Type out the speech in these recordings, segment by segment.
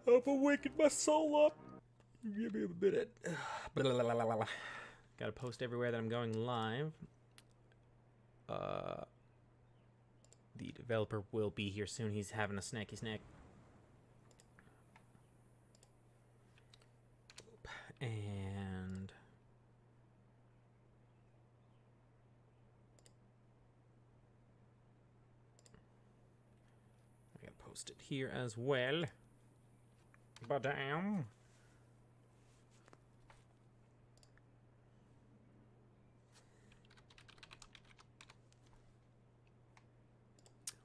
I've awakened my soul up. Give me a minute. Gotta post everywhere that I'm going live. The developer will be here soon. He's having a snacky snack. And I gotta post it here as well. But damn.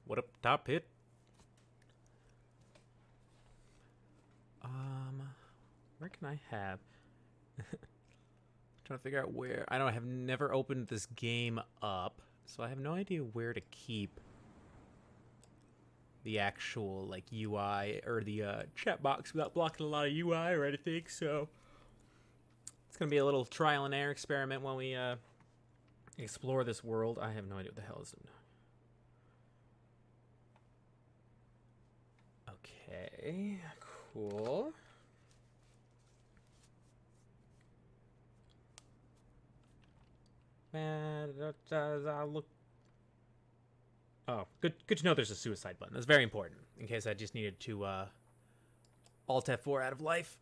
What up, Tarpit? Where can I have? Trying to figure out where. I have never opened this game up, so I have no idea where to keep the actual like UI or the chat box without blocking a lot of UI or anything. So it's gonna be a little trial and error experiment when we explore this world. I have no idea what the hell is. Okay, cool. Man, look. Oh, good to know there's a suicide button. That's very important, in case I just needed to, Alt F4 out of life.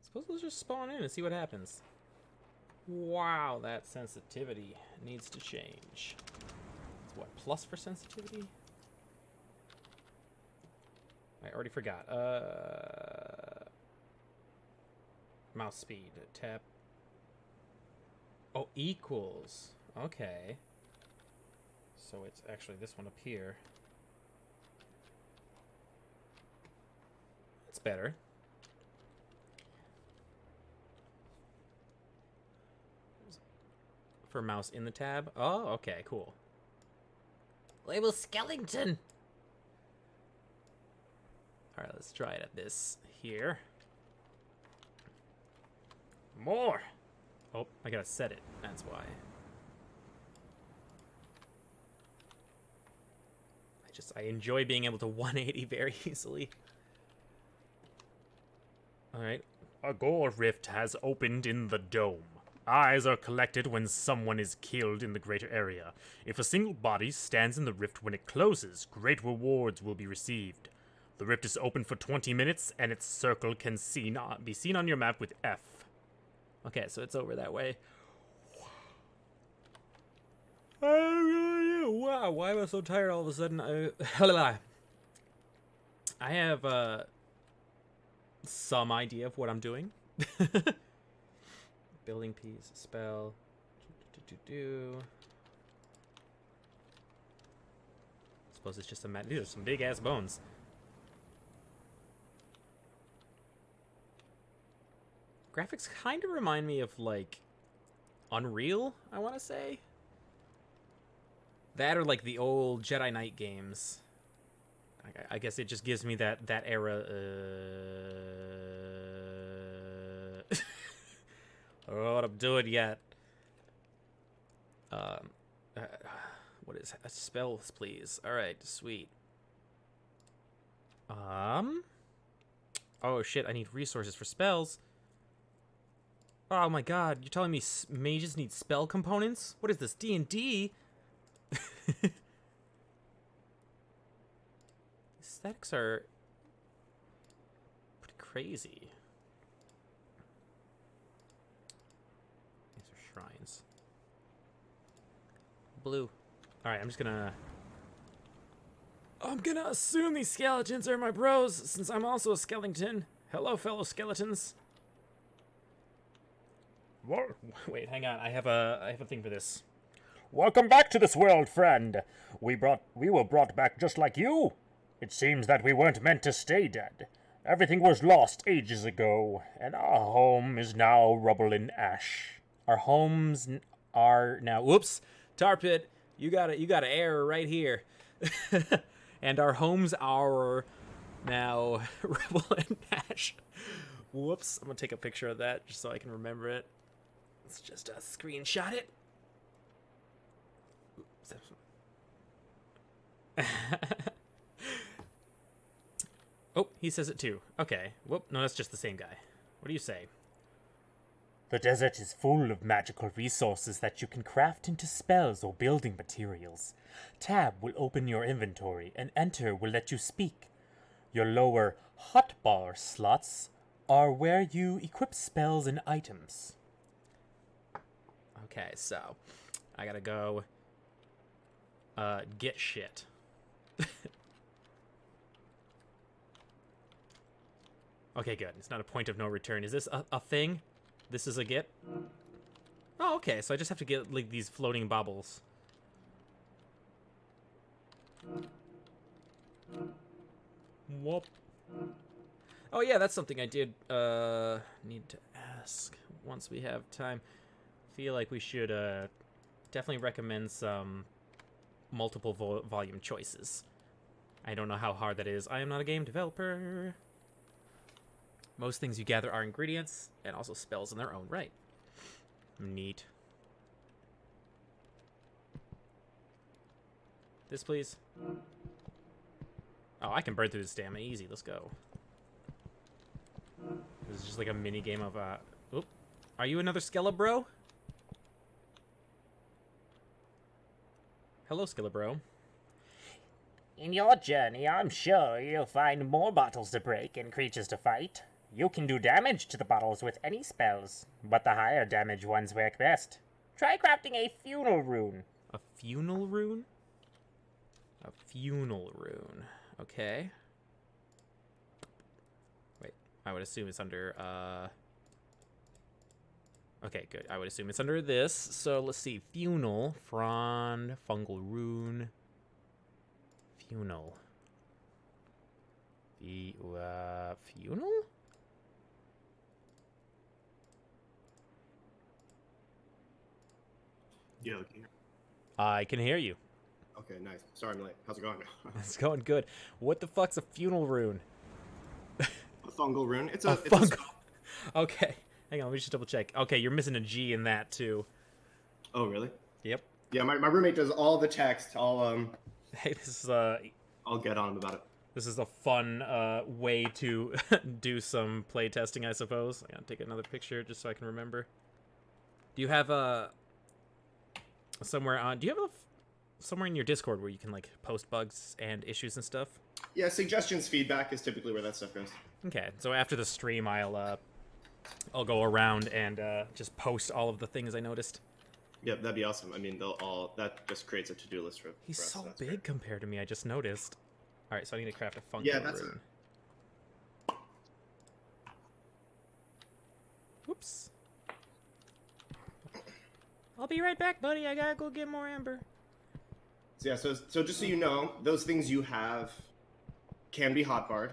Suppose let's just spawn in and see what happens. Wow, that sensitivity needs to change. It's what, plus for sensitivity? I already forgot. Mouse speed, tap. Oh, equals. Okay. So it's actually this one up here. It's better. For mouse in the tab. Oh, okay, cool. Label skeleton. All right, let's try it at this here. More. Oh, I gotta set it. That's why. I enjoy being able to 180 very easily. All right. A gore rift has opened in the dome. Eyes are collected when someone is killed in the greater area. If a single body stands in the rift when it closes, great rewards will be received. The rift is open for 20 minutes, and its circle can be seen on your map with F. Okay, so it's over that way. Wow, why am I so tired all of a sudden? I have some idea of what I'm doing. Building piece, spell. Suppose it's just a mat. These are some big ass bones. Graphics kind of remind me of like Unreal, I want to say. That or like the old Jedi Knight games. I guess it just gives me that era. I don't know what I'm doing yet. What is spells, please? All right, sweet. Oh shit! I need resources for spells. Oh my god! You're telling me mages need spell components? What is this, D&D? Aesthetics are pretty crazy. These are shrines. Blue. Alright, I'm gonna assume these skeletons are my bros, since I'm also a skeleton. Hello, fellow skeletons. What? Wait, hang on. I have a thing for this. Welcome back to this world, friend. We were brought back just like you. It seems that we weren't meant to stay dead. Everything was lost ages ago, and our home is now rubble and ash. Our homes are now... Whoops! Tarpit, you got an error right here. And our homes are Now, Rebel and Nash. Whoops, I'm gonna take a picture of that just so I can remember it. Let's just screenshot it. Oh, he says it too. Okay. Whoop, no, that's just the same guy. What do you say? The desert is full of magical resources that you can craft into spells or building materials. Tab will open your inventory, and Enter will let you speak. Your lower hotbar slots are where you equip spells and items. Okay, so I gotta go get shit. Okay, good. It's not a point of no return. Is this a thing? This is a get? Oh, okay. So I just have to get like these floating baubles. Whoop. Oh yeah, that's something I did need to ask once we have time. Feel like we should definitely recommend some multiple volume choices. I don't know how hard that is. I am not a game developer. Most things you gather are ingredients and also spells in their own right. Neat. This, please. Oh, I can burn through this stamina easy. Let's go. This is just like a mini game of Oop. Are you another Skelebro? Hello, Skelebro. In your journey, I'm sure you'll find more bottles to break and creatures to fight. You can do damage to the bottles with any spells, but the higher damage ones work best. Try crafting a funeral rune. A funeral rune? A funeral rune. Okay. Wait, I would assume it's under, Okay, good. I would assume it's under this. So let's see. Funeral, frond, fungal rune. Funeral. The, funeral? Yeah. I can hear you. Okay, nice. Sorry I'm late. How's it going? It's going good. What the fuck's a funeral rune? A fungal rune. It's A a fungal. spell. Okay. Hang on, let me just double check. Okay, you're missing a G in that too. Oh, really? Yep. Yeah, my roommate does all the text. Hey, this is I'll get on him about it. this is a fun way to do some play testing, I suppose. I gotta take another picture just so I can remember. Do you have somewhere on? Do you have somewhere in your Discord where you can like post bugs and issues and stuff? Yeah, suggestions, feedback is typically where that stuff goes. Okay, so after the stream, I'll go around and just post all of the things I noticed. Yeah, that'd be awesome. I mean, that just creates a to-do list for He's us, so that's big great. compared to me. I just noticed. All right, so I need to craft a fungal Yeah, that's rune. Whoops. I'll be right back, buddy. I gotta go get more amber. So yeah, so just so you know, those things you have can be hotbarred.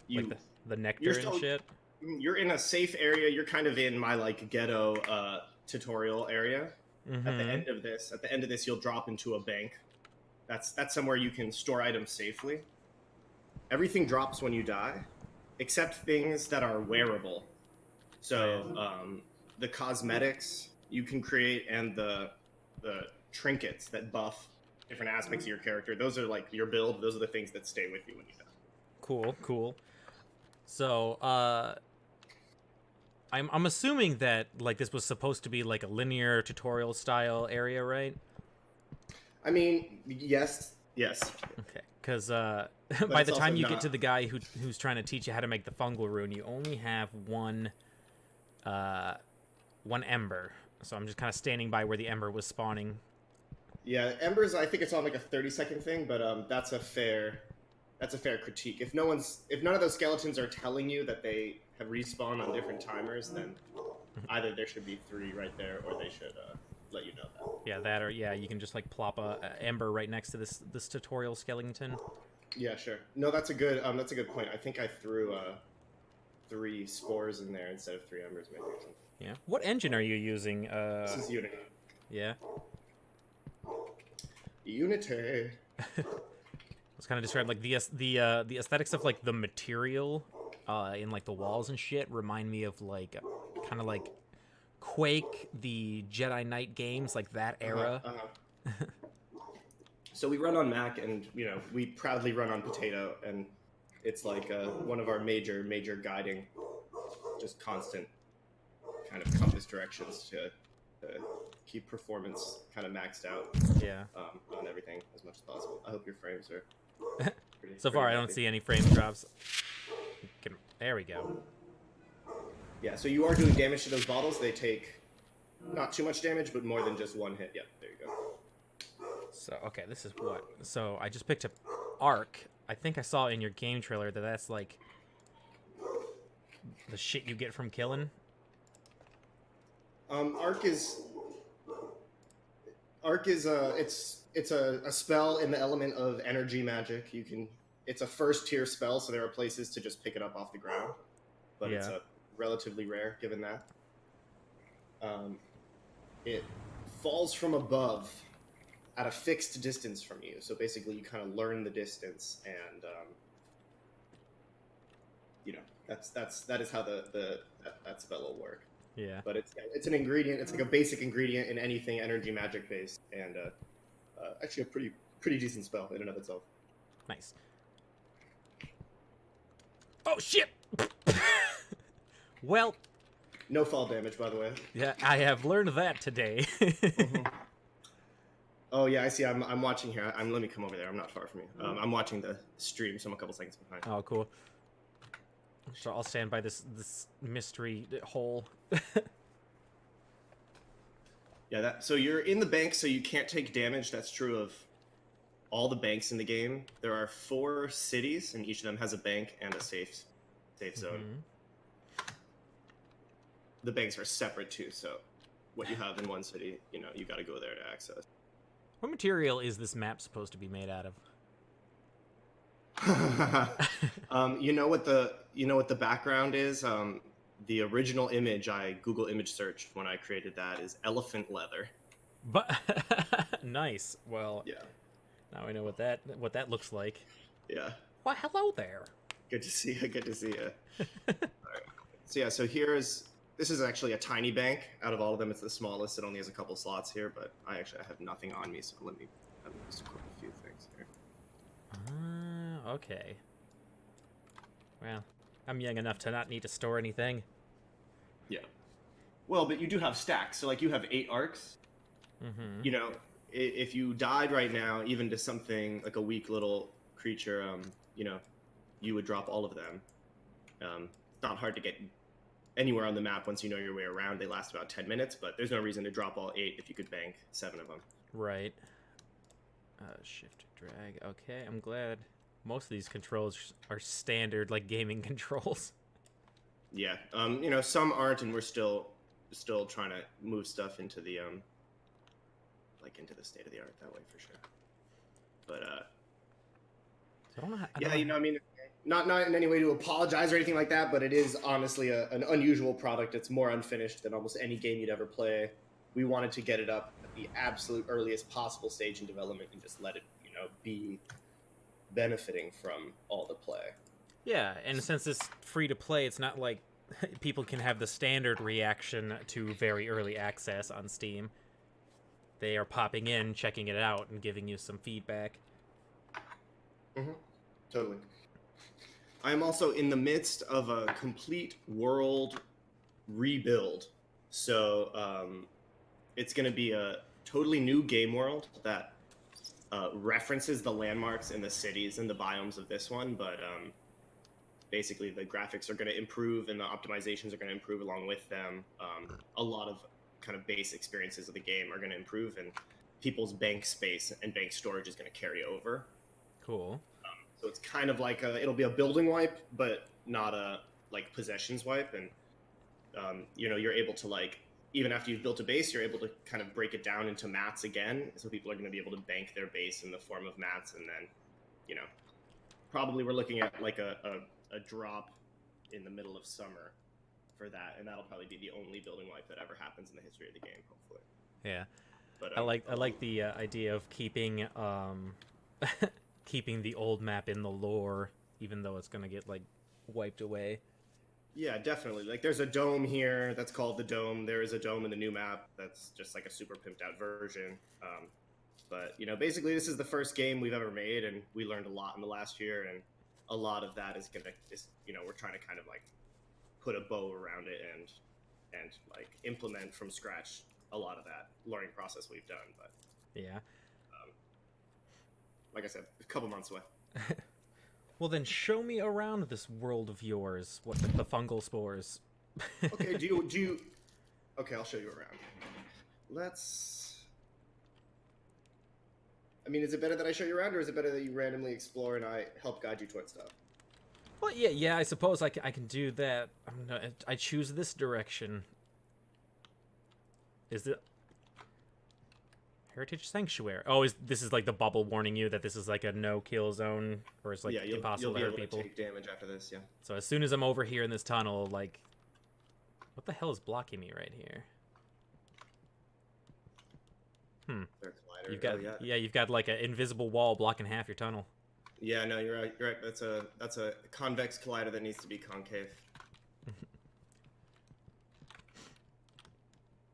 You Like the nectar you're and still- shit. you're in a safe area. You're kind of in my like ghetto tutorial area. At the end of this, you'll drop into a bank. That's somewhere you can store items safely. Everything drops when you die, except things that are wearable. So the cosmetics you can create and the trinkets that buff different aspects of your character. Those are like your build. Those are the things that stay with you when you die. Cool. So, I'm assuming that like this was supposed to be like a linear tutorial style area, right? I mean, yes. Okay, because by it's the time also you not- get to the guy who's trying to teach you how to make the fungal rune, you only have one ember. So I'm just kind of standing by where the ember was spawning. Yeah, Embers. I think it's on like a 30-second thing, but that's a fair critique. If none of those skeletons are telling you that they have respawned on different timers, then either there should be 3 right there, or they should let you know that. Yeah, that or yeah, you can just like plop a ember right next to this tutorial skeleton. Yeah, sure. No, that's a good point. I think I threw 3 spores in there instead of 3 embers, maybe. Or something. Yeah. What engine are you using? This is Unity. Yeah. Unity. Let's was kind of describing like the aesthetics of like the material in like the walls and shit remind me of like kind of like Quake, the Jedi Knight games, like that era. So we run on Mac, and we proudly run on Potato, and it's like one of our major guiding, just constant kind of compass directions to keep performance kind of maxed out. Yeah. On everything as much as possible. I hope your frames are pretty. So far, I don't see any frame drops. There we go. Yeah, so you are doing damage to those bottles. They take not too much damage, but more than just one hit. Yep, there you go. So, okay, this is what? So, I just picked up Arc. I think I saw in your game trailer that that's like the shit you get from killing. Arc is it's a spell in the element of energy magic. It's a first tier spell, so there are places to just pick it up off the ground, but it's a relatively rare given that. It falls from above at a fixed distance from you, so basically you kind of learn the distance, and that is how that spell will work. Yeah. But it's an ingredient. It's like a basic ingredient in anything energy magic based, and actually a pretty decent spell in and of itself. Nice. Oh shit! Well, no fall damage, by the way. Yeah, I have learned that today. Oh yeah, I see. I'm watching here. Let me come over there. I'm not far from you. I'm watching the stream, so I'm a couple seconds behind. Oh, cool. So I'll stand by this mystery hole. Yeah, so you're in the bank, so you can't take damage. That's true of all the banks in the game. There are 4 cities, and each of them has a bank and a safe zone. The banks are separate too, so what you have in one city, you got to go there to access. What material is this map supposed to be made out of? You know what the background is? The original image I Google image searched when I created that is elephant leather. But nice. Well, yeah. Now I know what that looks like. Yeah. Well, hello there. Good to see you. Good to see you. All right. So yeah, this is actually a tiny bank. Out of all of them, it's the smallest. It only has a couple slots here, but I have nothing on me, so let me just equip a few things here. Okay. Well, I'm young enough to not need to store anything. Yeah. Well, but you do have stacks, so like you have 8 arcs. Mm-hmm. If you died right now, even to something like a weak little creature, you would drop all of them. It's not hard to get anywhere on the map once you know your way around. They last about 10 minutes, but there's no reason to drop all 8 if you could bank 7 of them. Right. Shift, drag. Okay, I'm glad most of these controls are standard, like gaming controls. Yeah. Some aren't, and we're still trying to move stuff into the into the state of the art that way for sure. But So I don't know how, not in any way to apologize or anything like that, but it is honestly an unusual product. It's more unfinished than almost any game you'd ever play. We wanted to get it up at the absolute earliest possible stage in development and just let it, be benefiting from all the play. Yeah, and since it's free to play, it's not like people can have the standard reaction to very early access on Steam. They are popping in, checking it out, and giving you some feedback. Mm-hmm. Totally. I am also in the midst of a complete world rebuild. So it's going to be a totally new game world that references the landmarks and the cities and the biomes of this one, but basically the graphics are going to improve and the optimizations are going to improve along with them. A lot of kind of base experiences of the game are going to improve, and people's bank space and bank storage is going to carry over. Cool. So it's kind of like it'll be a building wipe, but not a possessions wipe, and you're able to even after you've built a base, you're able to kind of break it down into mats again. So people are going to be able to bank their base in the form of mats, and then, probably we're looking at a drop in the middle of summer for that, and that'll probably be the only building wipe that ever happens in the history of the game, hopefully. Yeah. But I like the idea of keeping keeping the old map in the lore, even though it's gonna get like wiped away. Yeah, definitely. Like, there's a dome here that's called the Dome. There is a dome in the new map that's just like a super pimped out version. But, you know, basically this is the first game we've ever made, and we learned a lot in the last year, and a lot of that is you know, we're trying to kind of like put a bow around it and like implement from scratch a lot of that learning process we've done. But Yeah. like I said, a couple months away. Well, then show me around this world of yours. What the fungal spores? Okay, do you? Okay, I'll show you around. I mean, is it better that I show you around, or is it better that you randomly explore and I help guide you towards stuff? Well, yeah. I suppose I can do that. I choose this direction. Is it Heritage Sanctuary? Oh, this is like the bubble warning you that this is like a no-kill zone, or it's like impossible to hurt people. You'll be able to take damage after this, yeah. So as soon as I'm over here in this tunnel, like, what the hell is blocking me right here? You've got you've got like an invisible wall blocking half your tunnel. Yeah, no, you're right. You're right. That's a convex collider that needs to be concave.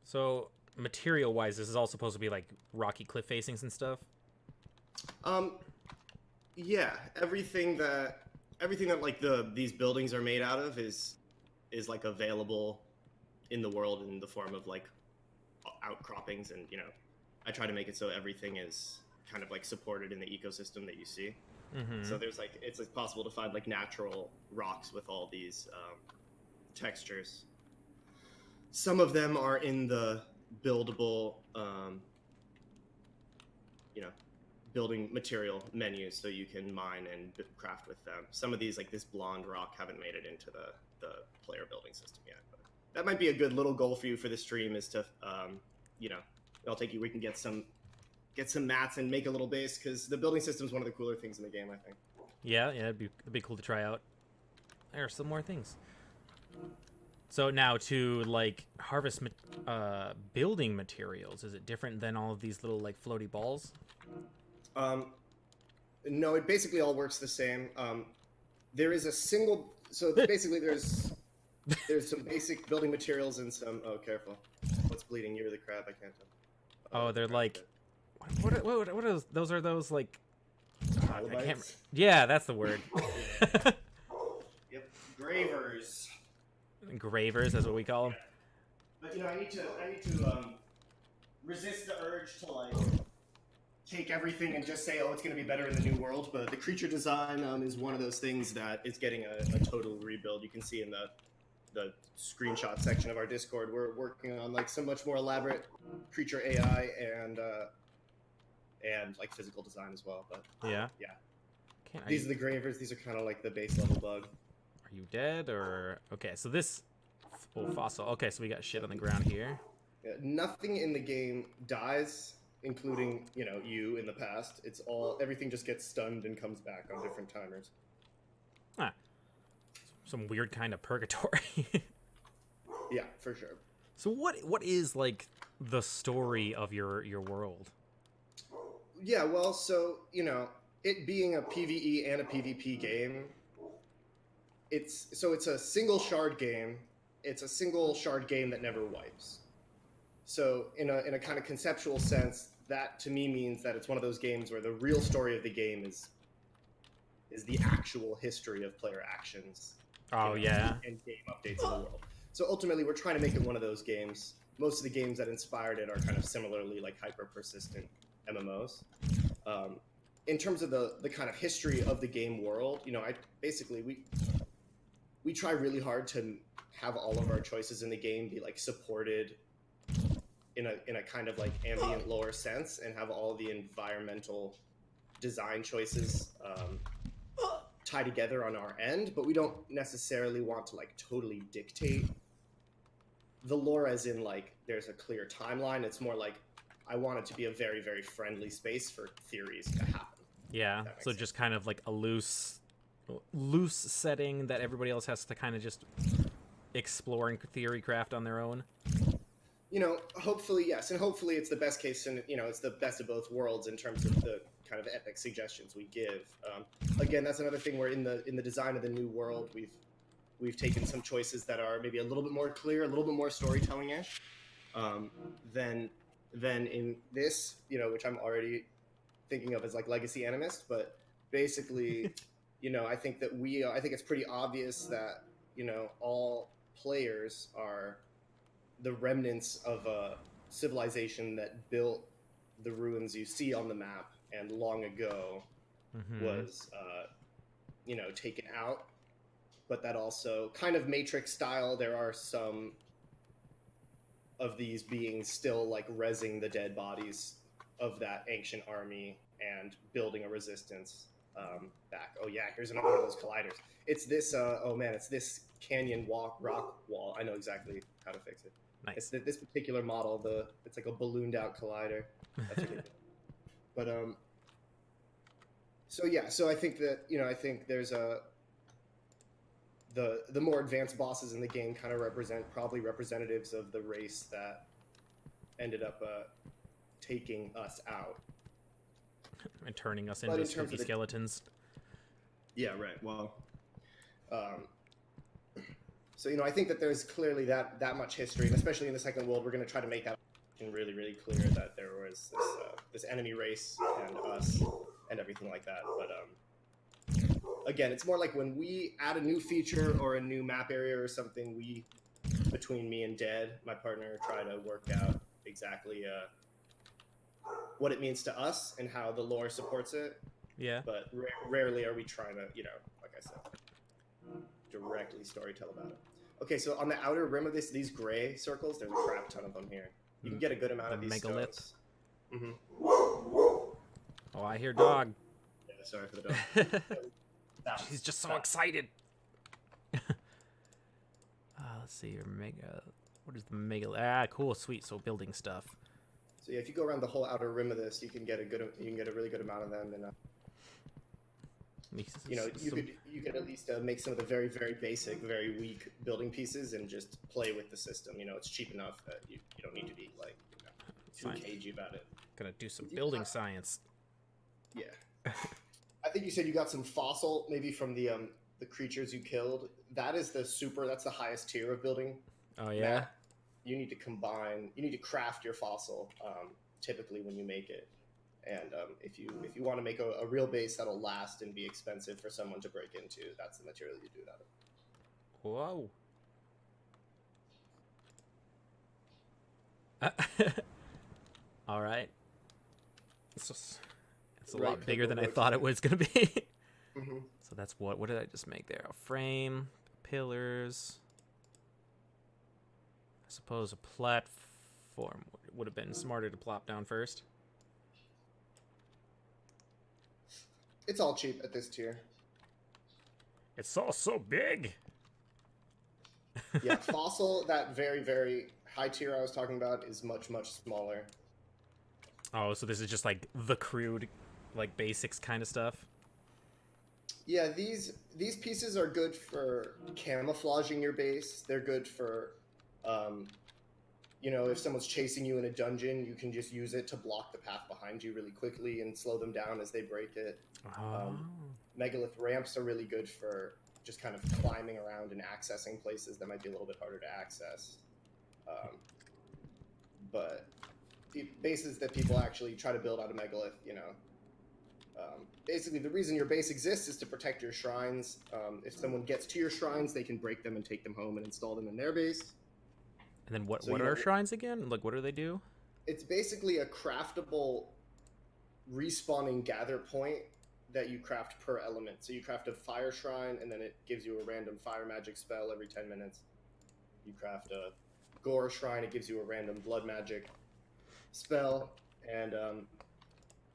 So material-wise, this is all supposed to be like rocky cliff facings and stuff. Yeah, everything that like these buildings are made out of is like available in the world in the form of like outcroppings, and you know, I try to make it so everything is kind of like supported in the ecosystem that you see. Mm-hmm. So there's like, it's like possible to find like natural rocks with all these textures. Some of them are in the buildable, you know, building material menus, so you can mine and craft with them. Some of these, like this blonde rock, haven't made it into the player building system yet. But that might be a good little goal for you for the stream, is to, you know, we can get some mats and make a little base, because the building system is one of the cooler things in the game, I think. Yeah, it'd be cool to try out. There are some more things. So now to like harvest building materials, is it different than all of these little like floaty balls? No, it basically all works the same. There is a single, so basically there's some basic building materials and some, oh, careful. What's bleeding? You're the crab, I can't tell. Oh, they're like, what are those? Are those like, I can't, yeah, that's the word. Yep, gravers. Gravers, that's what we call them. But you know, I need to resist the urge to like take everything and just say, oh, it's going to be better in the new world. But the creature design is one of those things that is getting a total rebuild. You can see in the screenshot section of our Discord, we're working on like some much more elaborate creature AI and like physical design as well. But yeah. These are the gravers. These are kind of like the base level bug. Are you dead or okay? So this fossil. Okay, so we got shit on the ground here. Yeah, nothing in the game dies, including, you know, you in the past. It's all, everything just gets stunned and comes back on different timers. Ah, some weird kind of purgatory. Yeah, for sure. So what is like the story of your world? Yeah, well, so, you know, it being a PvE and a PvP game, it's a single shard game. It's a single shard game that never wipes. So in a kind of conceptual sense, that to me means that it's one of those games where the real story of the game is the actual history of player actions. Oh, yeah. And game updates in the world. So ultimately, we're trying to make it one of those games. Most of the games that inspired it are kind of similarly like hyper persistent MMOs. In terms of the kind of history of the game world, you know, we try really hard to have all of our choices in the game be like supported in a kind of like ambient lore sense, and have all the environmental design choices tie together on our end, but we don't necessarily want to like totally dictate the lore as in like there's a clear timeline. It's more like I want it to be a very, very friendly space for theories to happen. Yeah, so sense. just kind of like a loose setting that everybody else has to kind of just explore and theory craft on their own. you know, hopefully yes, and hopefully it's the best case, and you know, it's the best of both worlds in terms of the kind of epic suggestions we give. Again, that's another thing where in the design of the new world, we've taken some choices that are maybe a little bit more clear, a little bit more storytelling-ish, than in this, you know, which I'm already thinking of as like legacy Anymyst. But basically, you know, I think it's pretty obvious that, you know, all players are the remnants of a civilization that built the ruins you see on the map and long ago was you know, taken out, but that also kind of Matrix style, there are some of these beings still like rezzing the dead bodies of that ancient army and building a resistance back. Oh yeah, here's another one of those colliders. It's this oh man, it's this canyon rock wall. I know exactly how to fix it. Nice. It's this particular model. It's like a ballooned out collider. That's ridiculous. But so yeah, so I think that, you know, I think there's the more advanced bosses in the game kind of represent probably representatives of the race that ended up taking us out and turning us into spooky skeletons. Yeah, right. Well, so, you know, I think that there's clearly that much history, and especially in the second world, we're going to try to make that really, really clear that there was this enemy race and us and everything like that. But again, it's more like when we add a new feature or a new map area or something, we, between me and Dead, my partner, try to work out exactly what it means to us and how the lore supports it. Yeah. But rarely are we trying to, you know, like I said, directly storytell about it. Okay, so on the outer rim of these gray circles, there's a crap ton of them here. You can get a good amount of these megalith. stones. Mm-hmm. Oh, I hear dog. Yeah, sorry for the dog. He's just so excited. Let's see your mega. What is the mega? Ah, cool, sweet. So building stuff. So yeah, if you go around the whole outer rim of this, you can get a really good amount of them, and you know, you could at least make some of the very, very basic, very weak building pieces and just play with the system. You know, it's cheap enough that you don't need to be like, you know, too cagey about it. Gonna do some building science. Yeah. I think you said you got some fossil, maybe from the creatures you killed. That is that's the highest tier of building. Oh yeah. Map. You need to craft your fossil typically when you make it. And if you want to make a real base that'll last and be expensive for someone to break into, that's the material you do it out of. Whoa. All right. It's a lot bigger than I thought it was going to be. Mm-hmm. So that's what did I just make there? A frame, pillars. I suppose a platform would have been smarter to plop down first. It's all cheap at this tier. It's all so big. Yeah, fossil, that very, very high tier I was talking about, is much, much smaller. Oh, so this is just like the crude, like basics kind of stuff? Yeah, these pieces are good for camouflaging your base. They're good for, you know, if someone's chasing you in a dungeon, you can just use it to block the path behind you really quickly and slow them down as they break it. Megalith ramps are really good for just kind of climbing around and accessing places that might be a little bit harder to access. But the bases that people actually try to build out of Megalith, you know, basically the reason your base exists is to protect your shrines. If someone gets to your shrines, they can break them and take them home and install them in their base. And then what are shrines again? Like, what do they do? It's basically a craftable respawning gather point that you craft per element. So you craft a fire shrine, and then it gives you a random fire magic spell every 10 minutes. You craft a gore shrine, it gives you a random blood magic spell. And,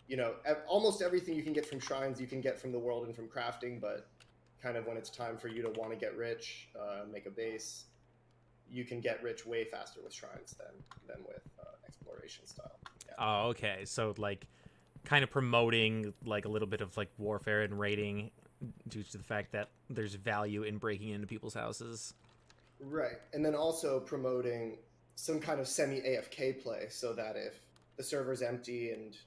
you know, almost everything you can get from shrines, you can get from the world and from crafting, but kind of when it's time for you to want to get rich, make a base, you can get rich way faster with shrines than with exploration style. Yeah. Oh, okay. So, like, kind of promoting, like, a little bit of, like, warfare and raiding due to the fact that there's value in breaking into people's houses. Right. And then also promoting some kind of semi AFK play, so that if the server's empty and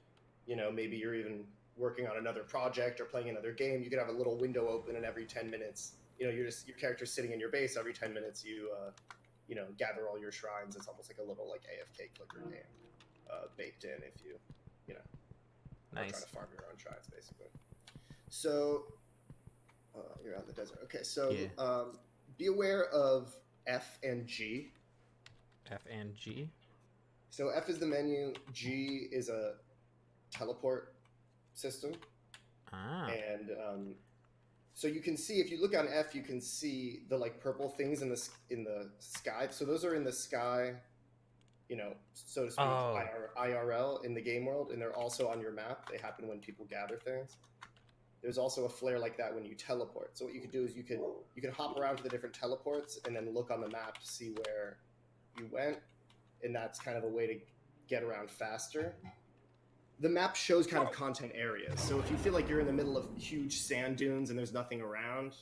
maybe you're even working on another project or playing another game, you could have a little window open, and every 10 minutes, your character's sitting in your base. Every 10 minutes, you gather all your shrines. It's almost like a little like AFK clicker game baked in if you are trying to farm your own shrines, basically. So you're out in the desert. Okay, so be aware of F and G. F and G? So F is the menu, G is a teleport system. And so you can see, if you look on F, you can see the like purple things in the sky. So those are in the sky, so to speak, IRL in the game world, and they're also on your map. They happen when people gather things. There's also a flare like that when you teleport. So what you could do is you could hop around to the different teleports and then look on the map to see where you went, and that's kind of a way to get around faster. The map shows kind of content areas. So if you feel like you're in the middle of huge sand dunes and there's nothing around,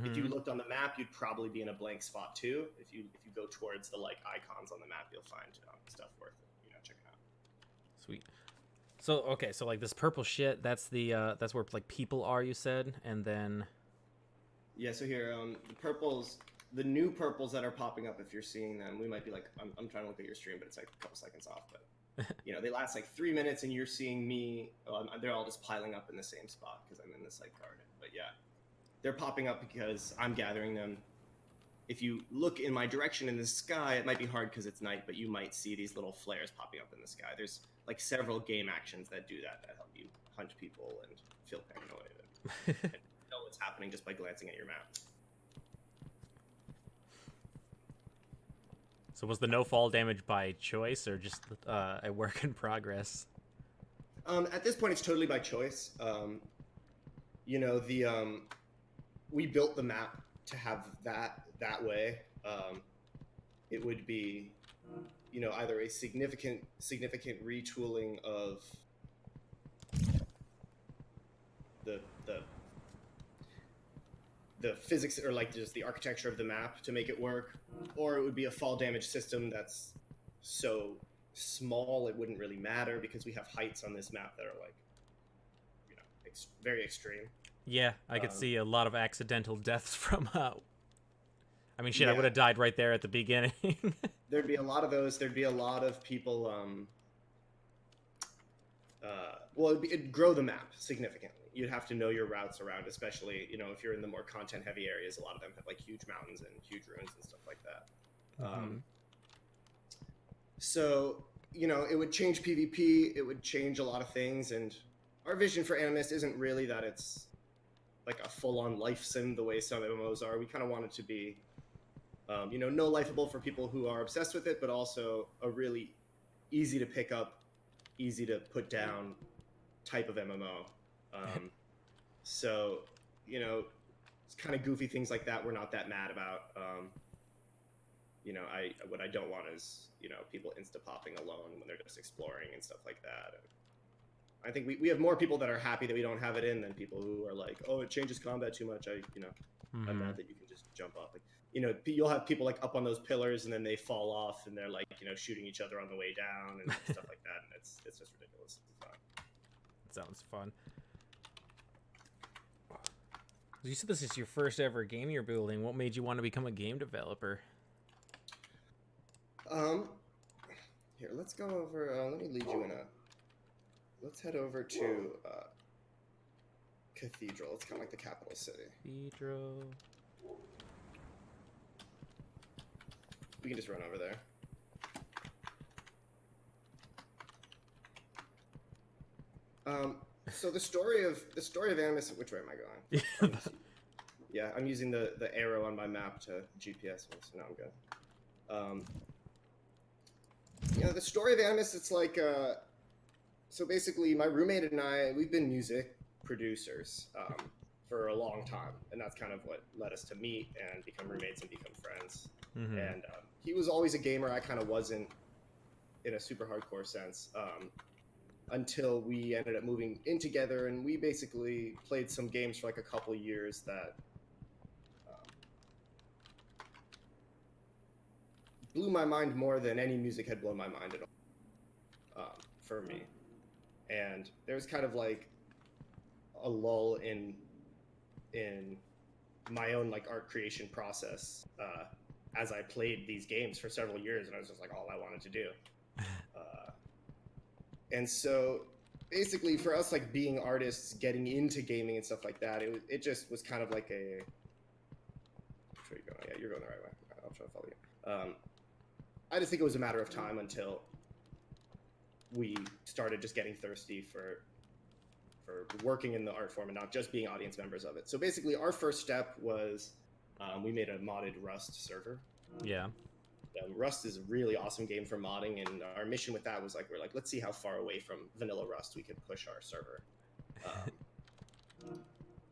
if you looked on the map, you'd probably be in a blank spot too. If you go towards the like icons on the map, you'll find stuff worth it. Check it out. Sweet. So okay, so like this purple shit, that's that's where like people are, you said, and then. Yeah. So here, the new purples that are popping up, if you're seeing them, we might be like, I'm trying to look at your stream, but it's like a couple seconds off, but. They last like 3 minutes, and you're seeing me. They're all just piling up in the same spot because I'm in this like garden. But yeah, they're popping up because I'm gathering them. If you look in my direction in the sky, it might be hard because it's night, but you might see these little flares popping up in the sky. There's like several game actions that do that help you hunt people and feel paranoid and know what's happening just by glancing at your map. So was the no fall damage by choice or just a work in progress? At this point, it's totally by choice. We built the map to have that way. It would be, either a significant retooling of the physics, or like just the architecture of the map to make it work, or it would be a fall damage system that's so small it wouldn't really matter because we have heights on this map that are like, very extreme. Yeah, I could see a lot of accidental deaths from. I mean, shit, yeah. I would have died right there at the beginning. There'd be a lot of those. There'd be a lot of people. It'd grow the map significantly. You'd have to know your routes around, especially, if you're in the more content-heavy areas. A lot of them have, like, huge mountains and huge ruins and stuff like that. So, it would change PvP. It would change a lot of things. And our vision for Anymyst isn't really that it's, like, a full-on life sim the way some MMOs are. We kind of want it to be, no lifeable for people who are obsessed with it, but also a really easy to pick up, easy to put down type of MMO. So, it's kind of goofy things like that we're not that mad about. What I don't want is, people insta-popping alone when they're just exploring and stuff like that. And I think we have more people that are happy that we don't have it in than people who are like, oh, it changes combat too much. I'm mad that you can just jump off. Like, you'll have people like up on those pillars and then they fall off and they're like, shooting each other on the way down and stuff like that. And it's just ridiculous. It's fun. Sounds fun. You said this is your first ever game you're building. What made you want to become a game developer? Here, let's go over. Let me lead you in let's head over to Cathedral. It's kind of like the capital city. Cathedral. We can just run over there. So the story of Anymyst. Which way am I going? Yeah, I'm using the arrow on my map to GPS me, so now I'm good. The story of Anymyst, it's like, so basically my roommate and I, we've been music producers for a long time, and that's kind of what led us to meet and become roommates and become friends. Mm-hmm. And he was always a gamer. I kind of wasn't in a super hardcore sense. Until we ended up moving in together, and we basically played some games for like a couple of years that blew my mind more than any music had blown my mind at all, for me. And there was kind of like a lull in my own like art creation process as I played these games for several years, and I was just like all I wanted to do. And so basically for us, like being artists, getting into gaming and stuff like that, it just was kind of like a, which way are you going? Yeah, you're going the right way. I'll try to follow you. I just think it was a matter of time until we started just getting thirsty for working in the art form and not just being audience members of it. So basically our first step was we made a modded Rust server. Yeah. Rust is a really awesome game for modding, and our mission with that was like, we're like, let's see how far away from vanilla Rust we could push our server.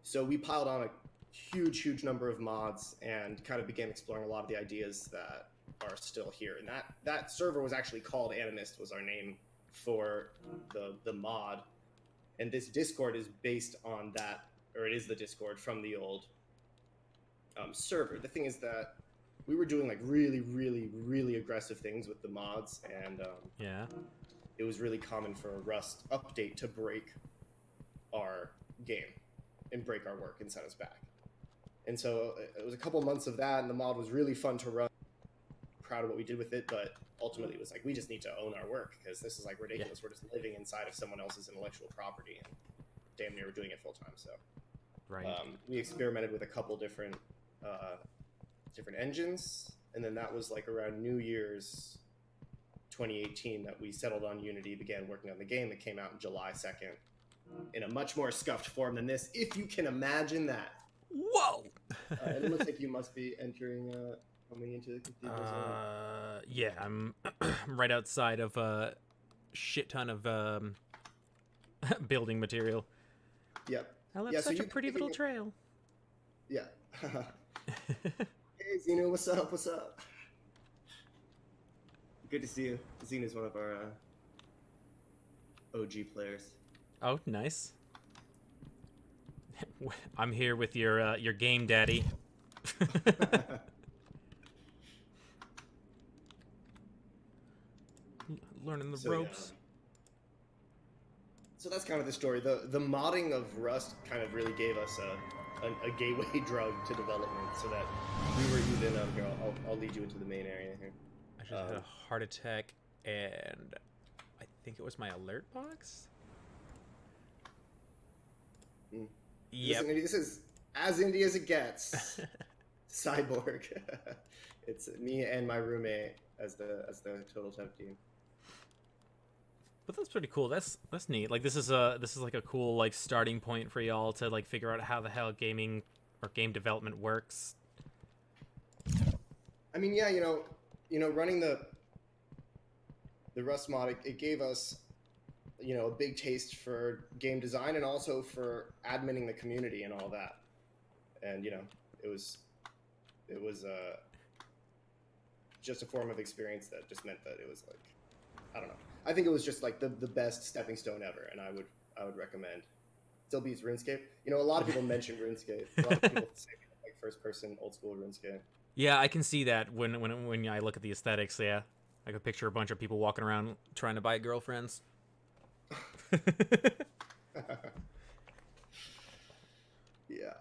So we piled on a huge number of mods and kind of began exploring a lot of the ideas that are still here. And that server was actually called Anymyst, was our name for the mod. And this Discord is based on that, or it is the Discord from the old server. The thing is that we were doing like really aggressive things with the mods, and Yeah. it was really common for a Rust update to break our game and break our work and set us back. And so it was a couple months of that, and the mod was really fun to run. Proud of what we did with it, but ultimately it was like, we just need to own our work because this is like ridiculous. We're just living inside of someone else's intellectual property, and damn near doing it full time. So Right. we experimented with a couple different engines, and then that was like around New Year's 2018 that we settled on Unity, began working on the game that came out in July 2nd in a much more scuffed form than this, if you can imagine that. Whoa! And it looks like you must be entering coming into the cathedral zone. Yeah, I'm right outside of a shit ton of building material. Yep. I left such a pretty little trail. Yeah. Hey, Xenu, what's up? What's up? Good to see you. Xenu's one of our OG players. Oh, nice. I'm here with your game daddy. Learning the ropes. So that's kind of the story. The modding of Rust kind of really gave us a gateway drug to development, so that we were even here. I'll lead you into the main area here. I just had a heart attack, and I think it was my alert box. Yep. This is as indie as it gets. Cyborg. It's me and my roommate as the total temp team. But that's pretty cool. That's neat. Like this is like a cool like starting point for y'all to like figure out how the hell gaming or game development works. I mean, yeah, you know, running the Rust mod, it gave us, you know, a big taste for game design and also for adminning the community and all that. And you know, it was just a form of experience that just meant that it was like, I don't know. I think it was just like the best stepping stone ever, and I would recommend. Still beats RuneScape. You know, a lot of people mention RuneScape. A lot of people say like first person old school RuneScape. Yeah, I can see that when I look at the aesthetics. Yeah, I could picture a bunch of people walking around trying to buy girlfriends. Yeah.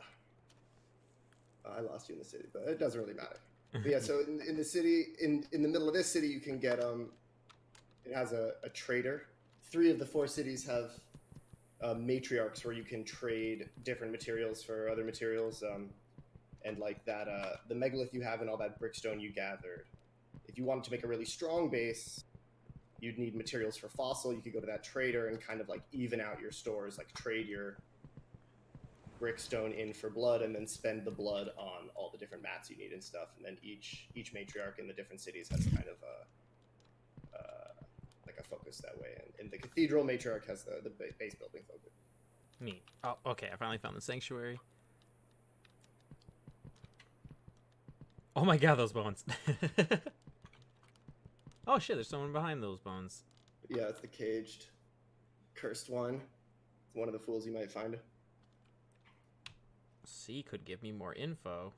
I lost you in the city, but it doesn't really matter. But yeah, so in the city, in the middle of this city, you can get it has a trader. 3 of the 4 cities have matriarchs where you can trade different materials for other materials, and like that the megalith you have and all that brickstone you gathered. If you wanted to make a really strong base, you'd need materials for fossil. You could go to that trader and kind of like even out your stores, like trade your brickstone in for blood, and then spend the blood on all the different mats you need and stuff. And then each matriarch in the different cities has kind of like a focus that way. And the cathedral matriarch has the base building focus. Neat. Oh, okay. I finally found the sanctuary. Oh my god, those bones. Oh shit, there's someone behind those bones. Yeah, it's the caged, cursed one. It's one of the fools you might find. C could give me more info.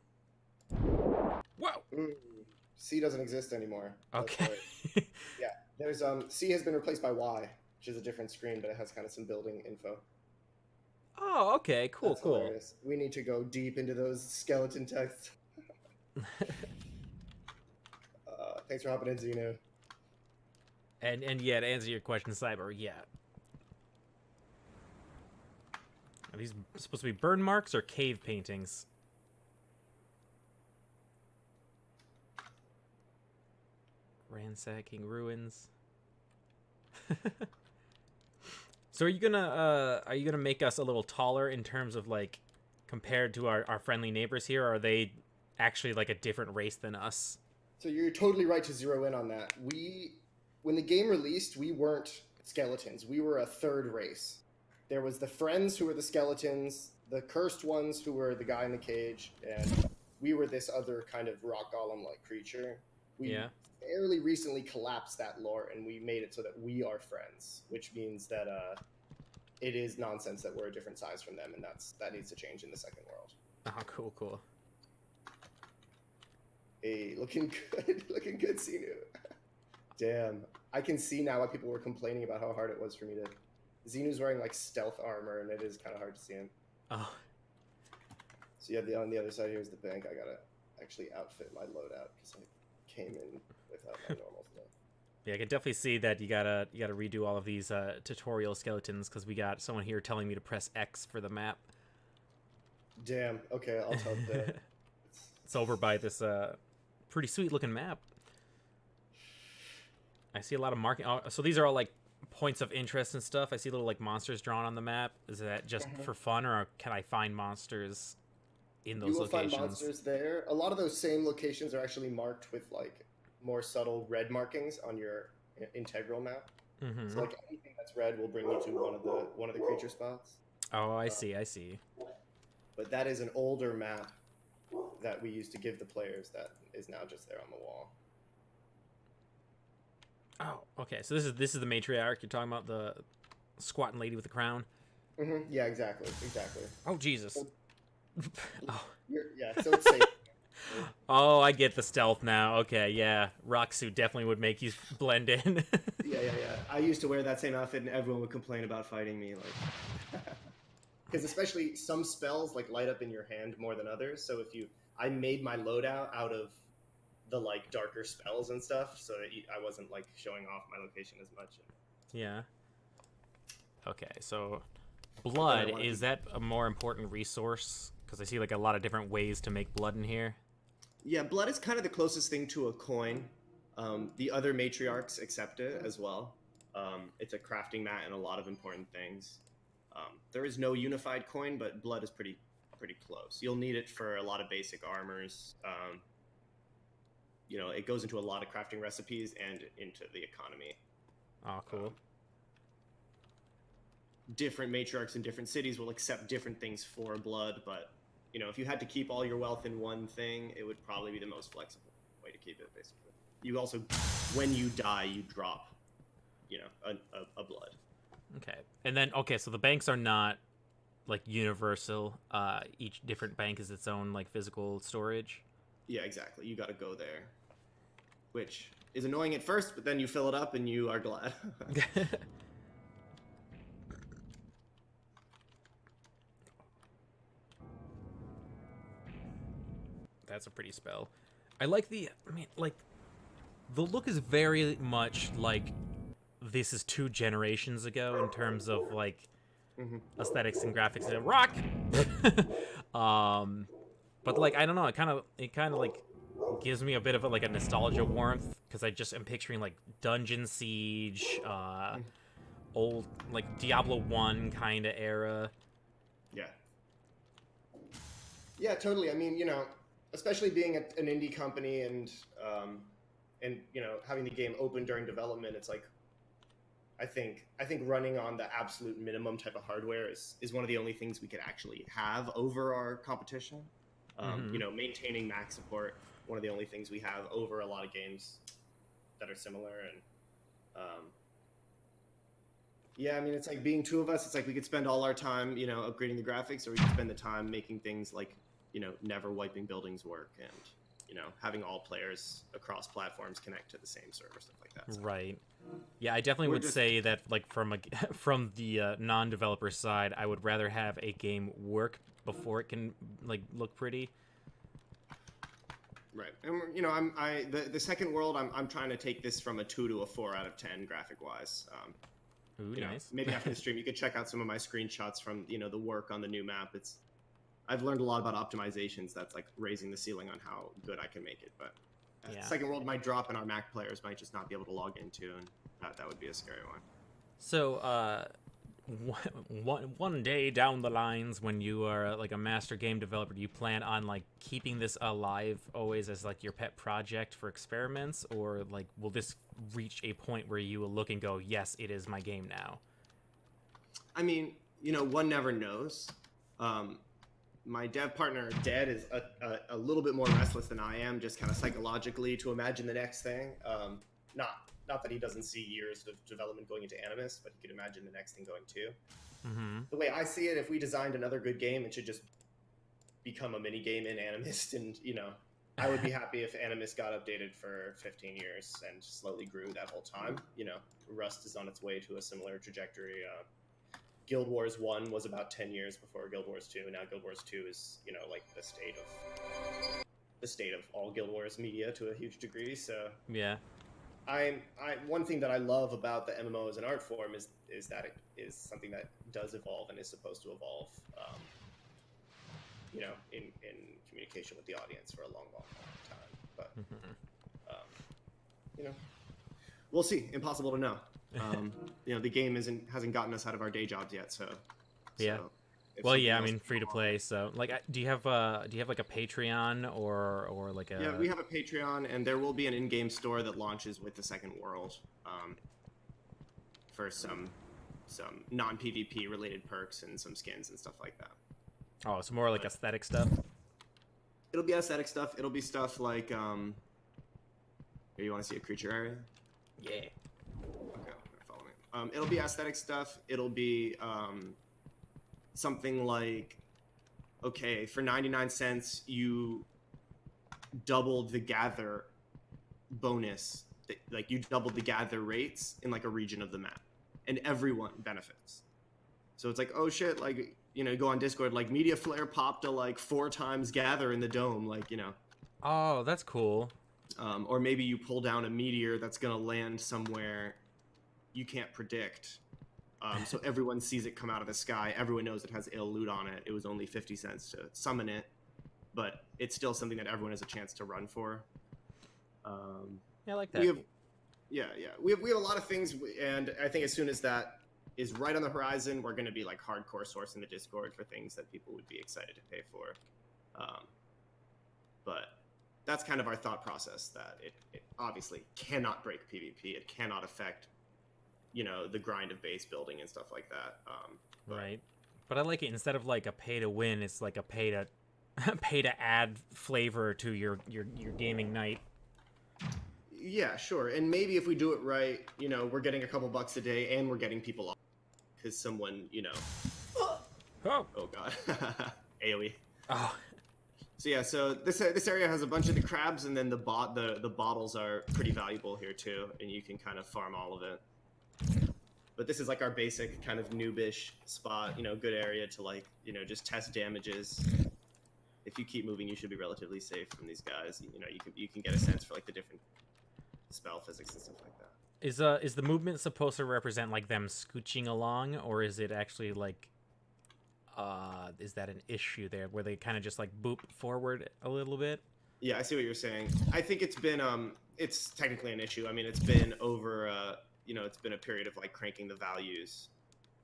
Whoa! C doesn't exist anymore. Okay. Yeah, there's C has been replaced by Y, which is a different screen, but it has kind of some building info. Oh, okay. Cool, That's cool. hilarious. We need to go deep into those skeleton texts. Thanks for hopping in, Xenu. And yeah, to answer your question, Cyber, yeah. Are these supposed to be burn marks or cave paintings? Ransacking ruins. So are you gonna make us a little taller in terms of like compared to our friendly neighbors here, or are they actually like a different race than us? So you're totally right to zero in on that. When the game released, we weren't skeletons. We were a third race. There was the friends who were the skeletons, the cursed ones who were the guy in the cage, and we were this other kind of rock golem-like creature. We fairly recently collapsed that lore, and we made it so that we are friends, which means that it is nonsense that we're a different size from them, and that needs to change in the second world. Oh, cool, cool. Hey, looking good, Xenu. Damn, I can see now why people were complaining about how hard it was for me to. Xenu's wearing like stealth armor, and it is kind of hard to see him. Oh. So yeah, on the other side here is the bank. I gotta actually outfit my loadout because I came in without my normal stuff. Yeah, I can definitely see that you gotta redo all of these tutorial skeletons because we got someone here telling me to press X for the map. Damn. Okay, I'll tell them. It's over by this pretty sweet looking map. I see a lot of marking. Oh, so these are all like points of interest and stuff. I see little like monsters drawn on the map. Is that just for fun, or can I find monsters in those locations? You will find monsters there. A lot of those same locations are actually marked with like more subtle red markings on your integral map. Mm-hmm. So like anything that's red will bring you to one of the creature spots. Oh, I see. But that is an older map that we used to give the players that is now just there on the wall. Oh, okay. So this is the matriarch you're talking about, the squatting lady with the crown. Mm-hmm. Yeah, exactly. Oh Jesus. Oh. So it's safe. Oh, I get the stealth now. Okay, yeah. Rock suit definitely would make you blend in. Yeah. I used to wear that same outfit, and everyone would complain about fighting me, like. Because especially some spells like light up in your hand more than others. So I made my loadout out of the like darker spells and stuff, so that I wasn't like showing off my location as much. Yeah. Okay, so blood, is that a more important resource? Because I see like a lot of different ways to make blood in here. Yeah, blood is kind of the closest thing to a coin. The other matriarchs accept it as well. It's a crafting mat and a lot of important things. There is no unified coin, but blood is pretty close. You'll need it for a lot of basic armors. It goes into a lot of crafting recipes and into the economy. Oh, cool. Different matriarchs in different cities will accept different things for blood, but if you had to keep all your wealth in one thing, it would probably be the most flexible way to keep it, basically. You also, when you die, you drop, a blood. Okay. And then, so the banks are not, like, universal. Each different bank is its own, like, physical storage. Yeah, exactly. You gotta go there. Which is annoying at first, but then you fill it up and you are glad. That's a pretty spell. I like the look is very much like this is 2 generations ago in terms of like aesthetics and graphics and rock. But like I don't know, it kind of like gives me a bit of a nostalgia warmth because I just am picturing like Dungeon Siege, old like Diablo 1 kind of era. Yeah, totally. I mean, especially being an indie company and having the game open during development, it's like I think running on the absolute minimum type of hardware is one of the only things we could actually have over our competition. Maintaining max support, one of the only things we have over a lot of games that are similar. And I mean, it's like being 2 of us, it's like we could spend all our time, upgrading the graphics, or we could spend the time making things like, never wiping buildings work. And having all players across platforms connect to the same server, stuff like that. So Right. Yeah, I definitely would say that, like, from from the non-developer side, I would rather have a game work before it can, like, look pretty. Right, and the second world. I'm trying to take this from a 2 to a 4 out of 10 graphic wise. Ooh, nice. Maybe after the stream, you could check out some of my screenshots from the work on the new map. I've learned a lot about optimizations. That's like raising the ceiling on how good I can make it. But second world might drop, and our Mac players might just not be able to log into, and that would be a scary one. So, one day down the lines, when you are like a master game developer, do you plan on like keeping this alive always as like your pet project for experiments, or like will this reach a point where you will look and go, yes, it is my game now? I mean, one never knows. My dev partner, Dead, is a little bit more restless than I am, just kind of psychologically to imagine the next thing. Not that he doesn't see years of development going into Anymyst, but he could imagine the next thing going too. Mm-hmm. The way I see it, if we designed another good game, it should just become a mini game in Anymyst, and I would be happy if Anymyst got updated for 15 years and slowly grew that whole time. Rust is on its way to a similar trajectory. Guild Wars 1 was about 10 years before Guild Wars 2. Now Guild Wars 2 is, like the state of all Guild Wars media to a huge degree. So yeah, one thing that I love about the MMO as an art form is that it is something that does evolve and is supposed to evolve, in communication with the audience for a long, long, long time. But we'll see. Impossible to know. The game hasn't gotten us out of our day jobs yet, so yeah. Well, yeah, I mean, free to play. So, like, do you have like a Patreon or like a? Yeah, we have a Patreon, and there will be an in-game store that launches with the second world, for some non-PvP related perks and some skins and stuff like that. Oh, it's more like aesthetic stuff. It'll be aesthetic stuff. It'll be stuff like here, you want to see a creature area? Yeah. Okay, follow me. It'll be aesthetic stuff. It'll be something like, okay, for 99 cents, you doubled the gather bonus. Like, you doubled the gather rates in, like, a region of the map. And everyone benefits. So it's like, oh, shit, like, go on Discord, like, Media Flare popped to, like, 4 times gather in the dome, like, Oh, that's cool. Or maybe you pull down a meteor that's going to land somewhere you can't predict. So everyone sees it come out of the sky. Everyone knows it has ill loot on it. It was only 50 cents to summon it, but it's still something that everyone has a chance to run for. Yeah, I like that. We have a lot of things, and I think as soon as that is right on the horizon, we're going to be like hardcore sourcing the Discord for things that people would be excited to pay for. But that's kind of our thought process, that it obviously cannot break PvP. It cannot affect the grind of base building and stuff like that. Right. But I like it, instead of like a pay to win, it's like a pay to add flavor to your gaming night. Yeah, sure. And maybe if we do it right, we're getting a couple bucks a day and we're getting people off because someone, Oh god. AoE. Oh. So yeah, so this area has a bunch of the crabs, and then the bottles are pretty valuable here too, and you can kind of farm all of it. But this is like our basic kind of noobish spot, good area to, like, just test damages. If you keep moving, you should be relatively safe from these guys. You can get a sense for, like, the different spell physics and stuff like that. Is the movement supposed to represent like them scooching along, or is it actually like is that an issue there where they kind of just like boop forward a little bit? Yeah, I see what you're saying. I think it's been it's technically an issue. I mean, it's been over it's been a period of, like, cranking the values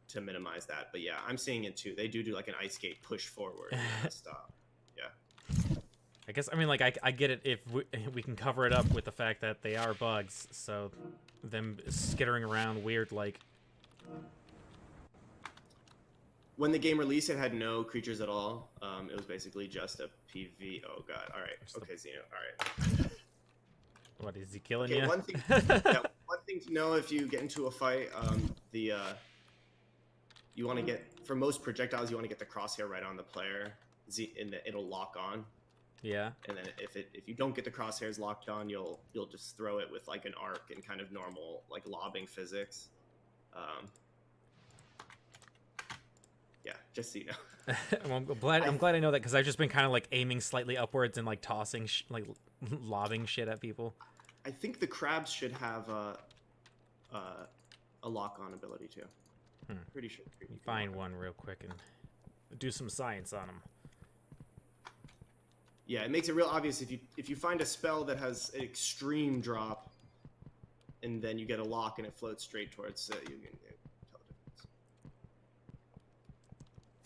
to minimize that. But yeah, I'm seeing it too. They do like an ice skate push forward and stop. Yeah. I guess, I mean, like, I get it if we can cover it up with the fact that they are bugs, so them skittering around weird, like... When the game released, it had no creatures at all. It was basically just a PV. Oh god. All right. Okay, Xeno. All right. What, is he killing you? One thing to know if you get into a fight, you want to get, for most projectiles, you want to get the crosshair right on the player, and it'll lock on. Yeah. And then if you don't get the crosshairs locked on, you'll just throw it with like an arc and kind of normal like lobbing physics. Yeah, just so you know. Well, I'm glad I know that, because I've just been kind of like aiming slightly upwards and like tossing like lobbing shit at people. I think the crabs should have a lock-on ability too. Pretty sure. Find one real quick and do some science on them. Yeah, it makes it real obvious if you find a spell that has an extreme drop, and then you get a lock and it floats straight towards you can tell the difference.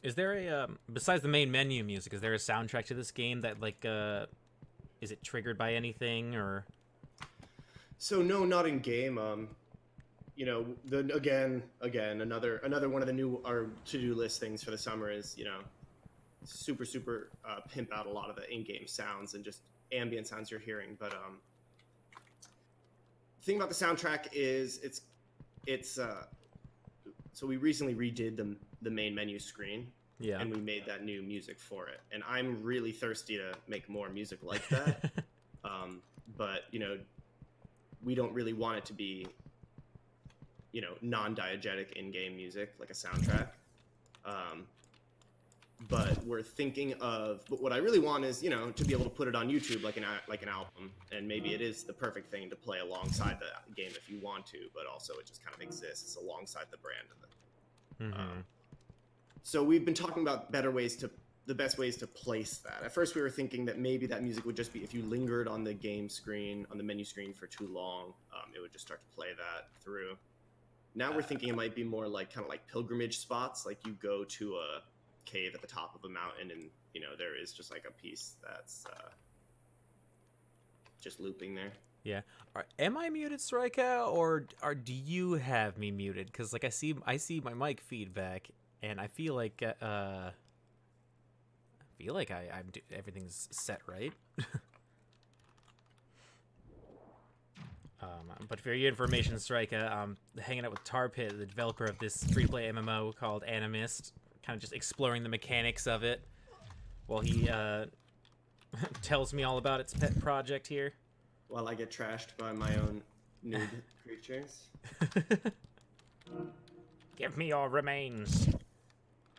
Is there a besides the main menu music? Is there a soundtrack to this game that like is it triggered by anything or? So no, not in game. You know, again another one of the new our to-do list things for the summer is, you know, super pimp out a lot of the in-game sounds and just ambient sounds you're hearing. But the thing about the soundtrack is it's so we recently redid the main menu screen. Yeah. And we made that new music for it. And I'm really thirsty to make more music like that. But, you know, we don't really want it to be, you know, non-diegetic in-game music, like a soundtrack. But we're thinking of, but what I really want is, you know, to be able to put it on YouTube like an album. And maybe it is the perfect thing to play alongside the game if you want to, but also it just kind of exists alongside the brand. And so we've been talking about the best ways to place that. At first we were thinking that maybe that music would just be if you lingered on the game screen, on the menu screen for too long, it would just start to play that through. Now we're thinking it might be more like kind of like pilgrimage spots, like you go to a cave at the top of a mountain and, you know, there is just like a piece that's just looping there. Yeah. Am I muted, Strika, or do you have me muted? Because like I see my mic feedback, and I feel like everything's set right. But for your information, Strika, I'm hanging out with Tarpit, the developer of this free-to-play MMO called Anymyst, kind of just exploring the mechanics of it, while he tells me all about its pet project here. While I get trashed by my own noob creatures. Give me your remains.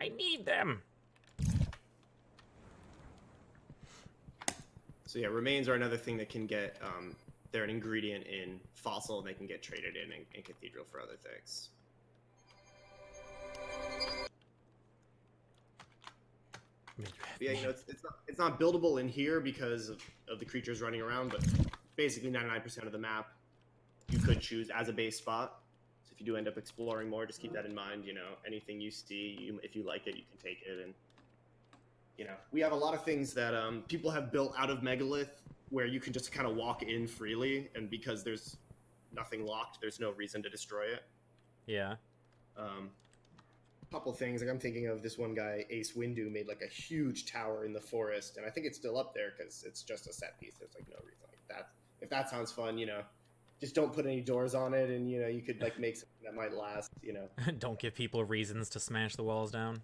I need them. So yeah, remains are another thing that can get, they're an ingredient in Fossil, and they can get traded in Cathedral for other things. Yeah, you know, it's not buildable in here because of the creatures running around, but basically 99% of the map you could choose as a base spot. So if you do end up exploring more, just keep that in mind. You know, anything you see, if you like it, you can take it. And you know, we have a lot of things that people have built out of Megalith where you can just kind of walk in freely, and because there's nothing locked, there's no reason to destroy it. Yeah. Couple things, like I'm thinking of this one guy, Ace Windu, made like a huge tower in the forest, and I think it's still up there because it's just a set piece. There's like no reason like that. If that sounds fun, you know, just don't put any doors on it, and you know, you could like make something that might last, you know. Don't give people reasons to smash the walls down.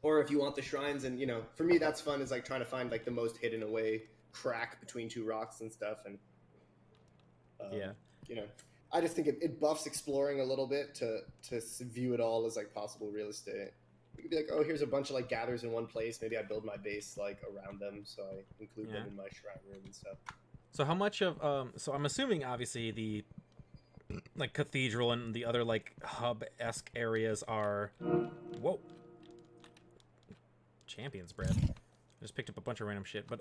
Or if you want the shrines, and you know, for me that's fun, is like trying to find like the most hidden away crack between two rocks and stuff. And yeah, you know, I just think it buffs exploring a little bit to view it all as like possible real estate. You could be like, oh, here's a bunch of like gathers in one place. Maybe I build my base like around them, so I include them in my shrine room and stuff. So how much of so I'm assuming obviously the like cathedral and the other like hub-esque areas are whoa champions bread. I just picked up a bunch of random shit, but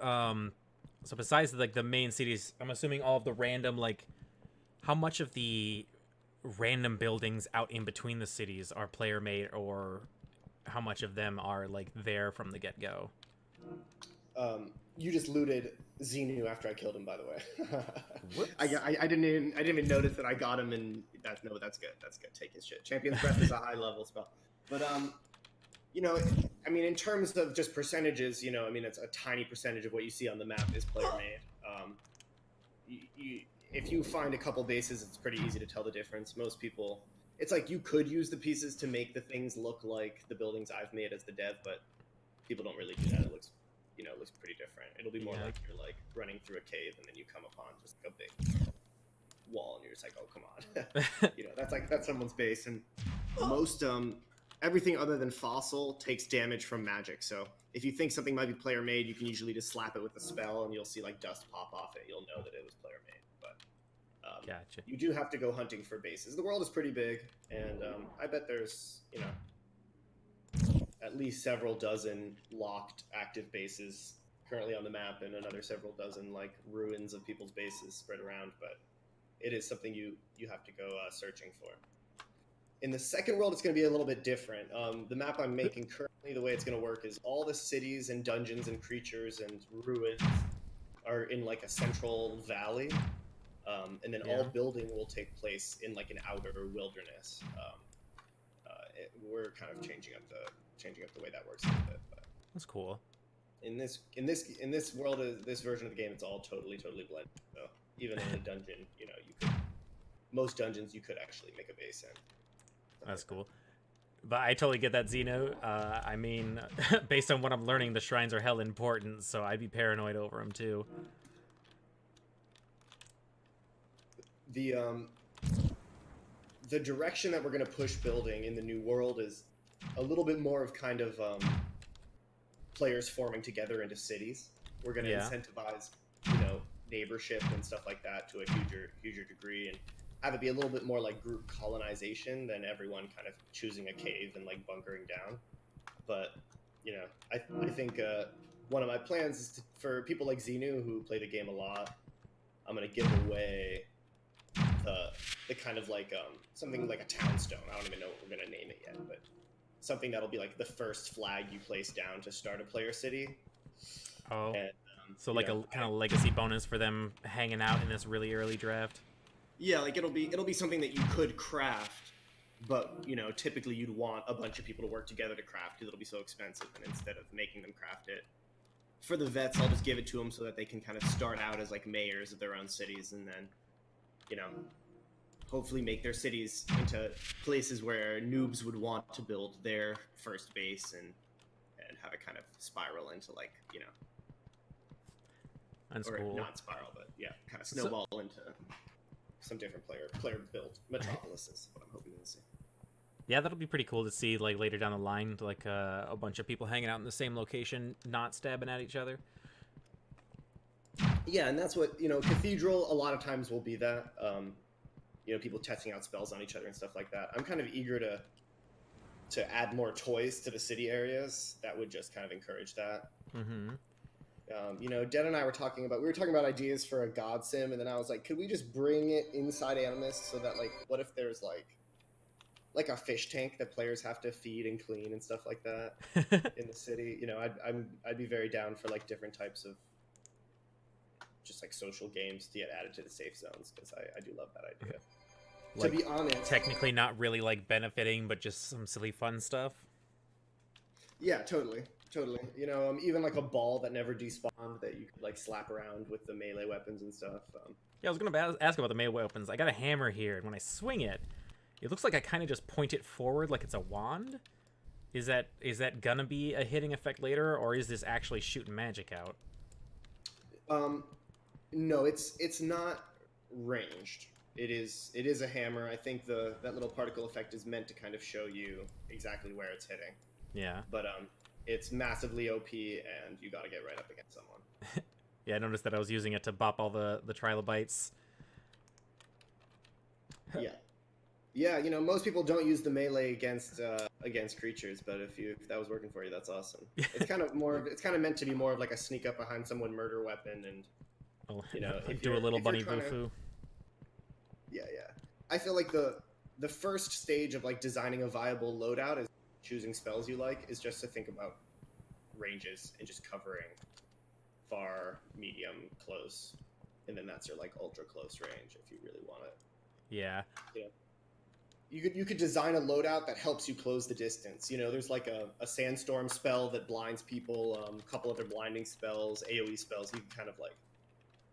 so besides like the main cities, I'm assuming all of the random like how much of the random buildings out in between the cities are player made, or how much of them are like there from the get-go? You just looted Xenu after I killed him, by the way. I didn't even notice that I got him, and that's good. That's good. Take his shit. Champion's Breath is a high level spell, but you know, I mean, in terms of just percentages, you know, I mean, it's a tiny percentage of what you see on the map is player made. If you find a couple bases, it's pretty easy to tell the difference. Most people, it's like you could use the pieces to make the things look like the buildings I've made as the dev, but people don't really do that. It looks looks pretty different. It'll be more Yeah. like you're like running through a cave and then you come upon just like a big wall and you're just like, oh come on. That's someone's base. And most everything other than fossil takes damage from magic. So if you think something might be player made, you can usually just slap it with a spell and you'll see like dust pop off it. You'll know that it was player made. But Gotcha. you do have to go hunting for bases. The world is pretty big, and I bet there's at least several dozen locked active bases currently on the map, and another several dozen like ruins of people's bases spread around. But it is something you have to go searching for. In the second world, it's going to be a little bit different. The map I'm making currently, the way it's going to work is all the cities and dungeons and creatures and ruins are in like a central valley, and then all building will take place in like an outer wilderness. We're kind of changing up the way that works a little bit. But That's cool. in this world, this version of the game, it's all totally blended. So even in a dungeon, most dungeons you could actually make a base in. That's cool. But I totally get that, Zeno. I mean, based on what I'm learning, the shrines are hell important, so I'd be paranoid over them too. The direction that we're going to push building in the new world is a little bit more of kind of players forming together into cities. We're going to incentivize, neighborship and stuff like that to a huger degree, and have it be a little bit more like group colonization than everyone kind of choosing a cave and like bunkering down. But I think one of my plans is for people like Xenu who play the game a lot, I'm going to give away the kind of like something like a townstone. I don't even know what we're going to name it yet, but something that'll be like the first flag you place down to start a player city. Oh, and, so like a kind of legacy bonus for them hanging out in this really early draft. Yeah, like it'll be something that you could craft, but typically you'd want a bunch of people to work together to craft because it'll be so expensive. And instead of making them craft it for the vets, I'll just give it to them so that they can kind of start out as like mayors of their own cities, and then hopefully make their cities into places where noobs would want to build their first base and have it kind of spiral into like That's or cool. not spiral, but kind of snowball into some different player built metropolises. What I'm hoping to see. Yeah, that'll be pretty cool to see like later down the line, like a bunch of people hanging out in the same location, not stabbing at each other. Yeah, and that's what Cathedral a lot of times will be that. People testing out spells on each other and stuff like that. I'm kind of eager to add more toys to the city areas. That would just kind of encourage that. Mm-hmm. Dead and I were talking about ideas for a god sim, and then I was like, could we just bring it inside Anymyst so that like, what if there's like a fish tank that players have to feed and clean and stuff like that in the city? I'd be very down for like different types of just like social games to get added to the safe zones, because I do love that idea. Like, to be honest, technically not really like benefiting, but just some silly fun stuff. Yeah, totally. Even like a ball that never despawned that you could like slap around with the melee weapons and stuff. Yeah, I was gonna ask about the melee weapons. I got a hammer here, and when I swing it, it looks like I kind of just point it forward like it's a wand. Is that gonna be a hitting effect later, or is this actually shooting magic out? No, it's not ranged. It is a hammer. I think that little particle effect is meant to kind of show you exactly where it's hitting. Yeah. But it's massively OP, and you got to get right up against someone. Yeah, I noticed that I was using it to bop all the trilobites. Yeah, most people don't use the melee against creatures, but if that was working for you, that's awesome. It's kind of meant to be more of like a sneak up behind someone, murder weapon, and do a little bunny boo-foo. Yeah. I feel like the first stage of like designing a viable loadout is choosing spells you like, is just to think about ranges and just covering far, medium, close, and then that's your like ultra close range if you really want it. Yeah. You could design a loadout that helps you close the distance. There's like a sandstorm spell that blinds people, a couple other blinding spells, AoE spells. You can kind of like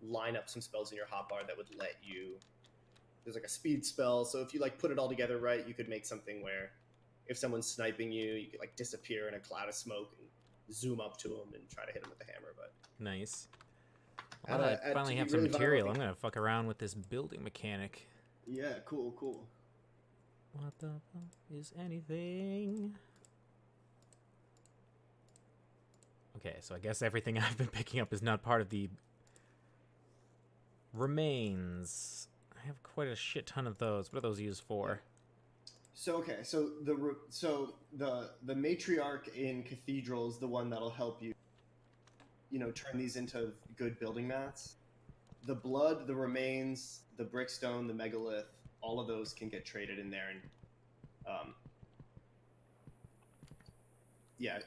line up some spells in your hotbar that would let you. There's like a speed spell, so if you like put it all together right, you could make something where if someone's sniping you, you could like disappear in a cloud of smoke and zoom up to him and try to hit him with the hammer. But Nice. At Well, a- I at- finally to have be some really material. violent- I'm gonna fuck around with this building mechanic. Yeah, cool. What the fuck is anything? Okay, so I guess everything I've been picking up is not part of the remains. I have quite a shit ton of those. What are those used for? So the matriarch in Cathedral is the one that'll help you, turn these into good building mats. The blood, the remains, the brickstone, the megalith, all of those can get traded in there. And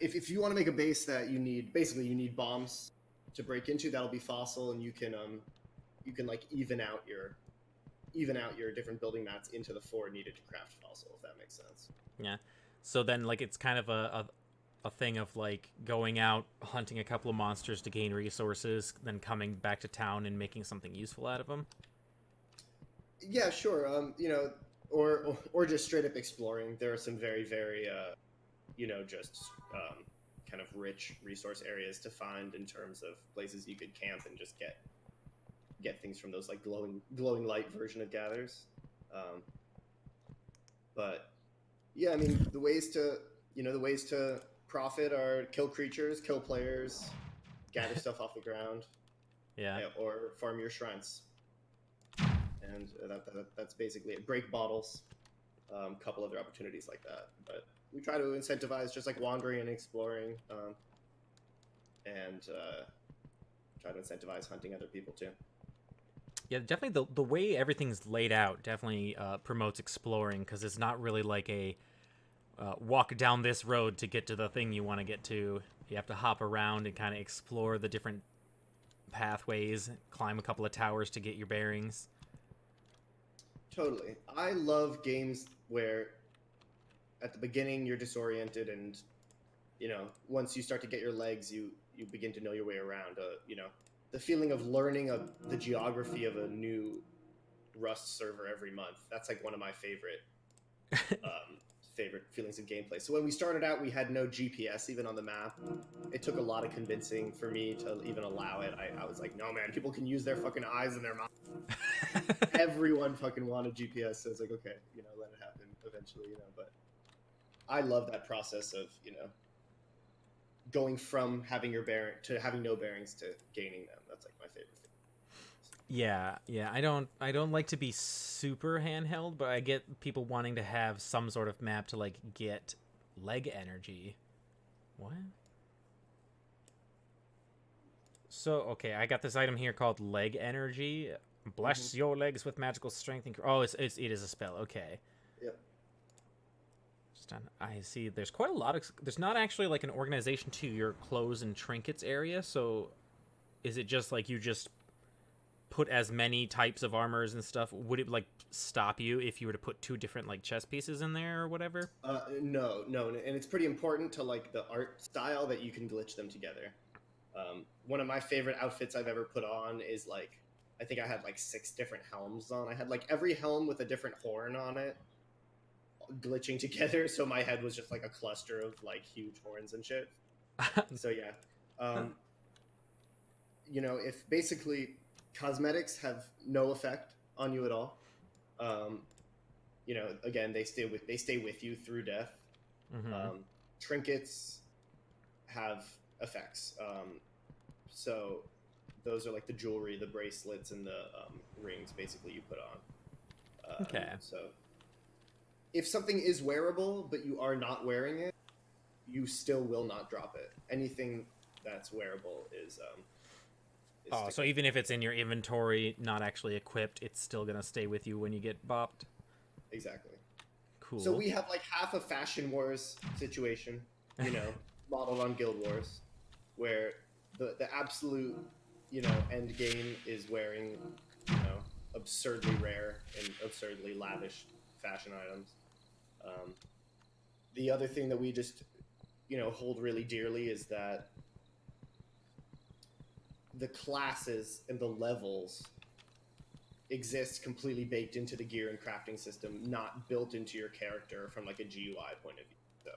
if you want to make a base that you need bombs to break into, that'll be fossil, and you can like even out your different building mats into the 4 needed to craft fossil, if that makes sense. Yeah. So then, like, it's kind of a thing of, like, going out, hunting a couple of monsters to gain resources, then coming back to town and making something useful out of them. Yeah, sure. Or just straight up exploring. There are some very, very, kind of rich resource areas to find in terms of places you could camp and just get things from those like glowing light version of gathers. But yeah, I mean the ways to profit are kill creatures, kill players, gather stuff off the ground, Yeah. or farm your shrines. And that's basically it. Break bottles, couple other opportunities like that. But we try to incentivize just like wandering and exploring, and try to incentivize hunting other people too. Yeah, definitely the way everything's laid out definitely promotes exploring, because it's not really like a walk down this road to get to the thing you want to get to. You have to hop around and kind of explore the different pathways, climb a couple of towers to get your bearings. Totally. I love games where at the beginning you're disoriented, and once you start to get your legs, you begin to know your way around. The feeling of learning the geography of a new Rust server every month. That's like one of my favorite feelings of gameplay. So when we started out, we had no GPS even on the map. It took a lot of convincing for me to even allow it. I was like, no man, people can use their fucking eyes and their mouth. Everyone fucking wanted GPS, so it's like, okay, let it happen eventually, but I love that process of, going from having your bearing to having no bearings to gaining them. That's like my favorite thing. Yeah. I don't like to be super handheld, but I get people wanting to have some sort of map to like get leg energy. What? So okay, I got this item here called leg energy. Bless your legs with magical strength. It is a spell. Okay. Yep. I see. There's quite a lot of. There's not actually like an organization to your clothes and trinkets area. So, is it just like you just put as many types of armors and stuff? Would it like stop you if you were to put 2 different like chest pieces in there or whatever? No, and it's pretty important to like the art style that you can glitch them together. One of my favorite outfits I've ever put on is like, I think I had like 6 different helms on. I had like every helm with a different horn on it, glitching together, so my head was just like a cluster of like huge horns and shit. So yeah, if basically cosmetics have no effect on you at all, again they stay with you through death. Trinkets have effects, so those are like the jewelry, the bracelets, and the rings basically you put on. Okay. So if something is wearable, but you are not wearing it, you still will not drop it. Anything that's wearable is so even if it's in your inventory, not actually equipped, it's still gonna stay with you when you get bopped? Exactly. Cool. So we have like half a Fashion Wars situation, modeled on Guild Wars, where the absolute, end game is wearing, absurdly rare and absurdly lavish fashion items. The other thing that we just, hold really dearly is that the classes and the levels exist completely baked into the gear and crafting system, not built into your character from like a GUI point of view. So,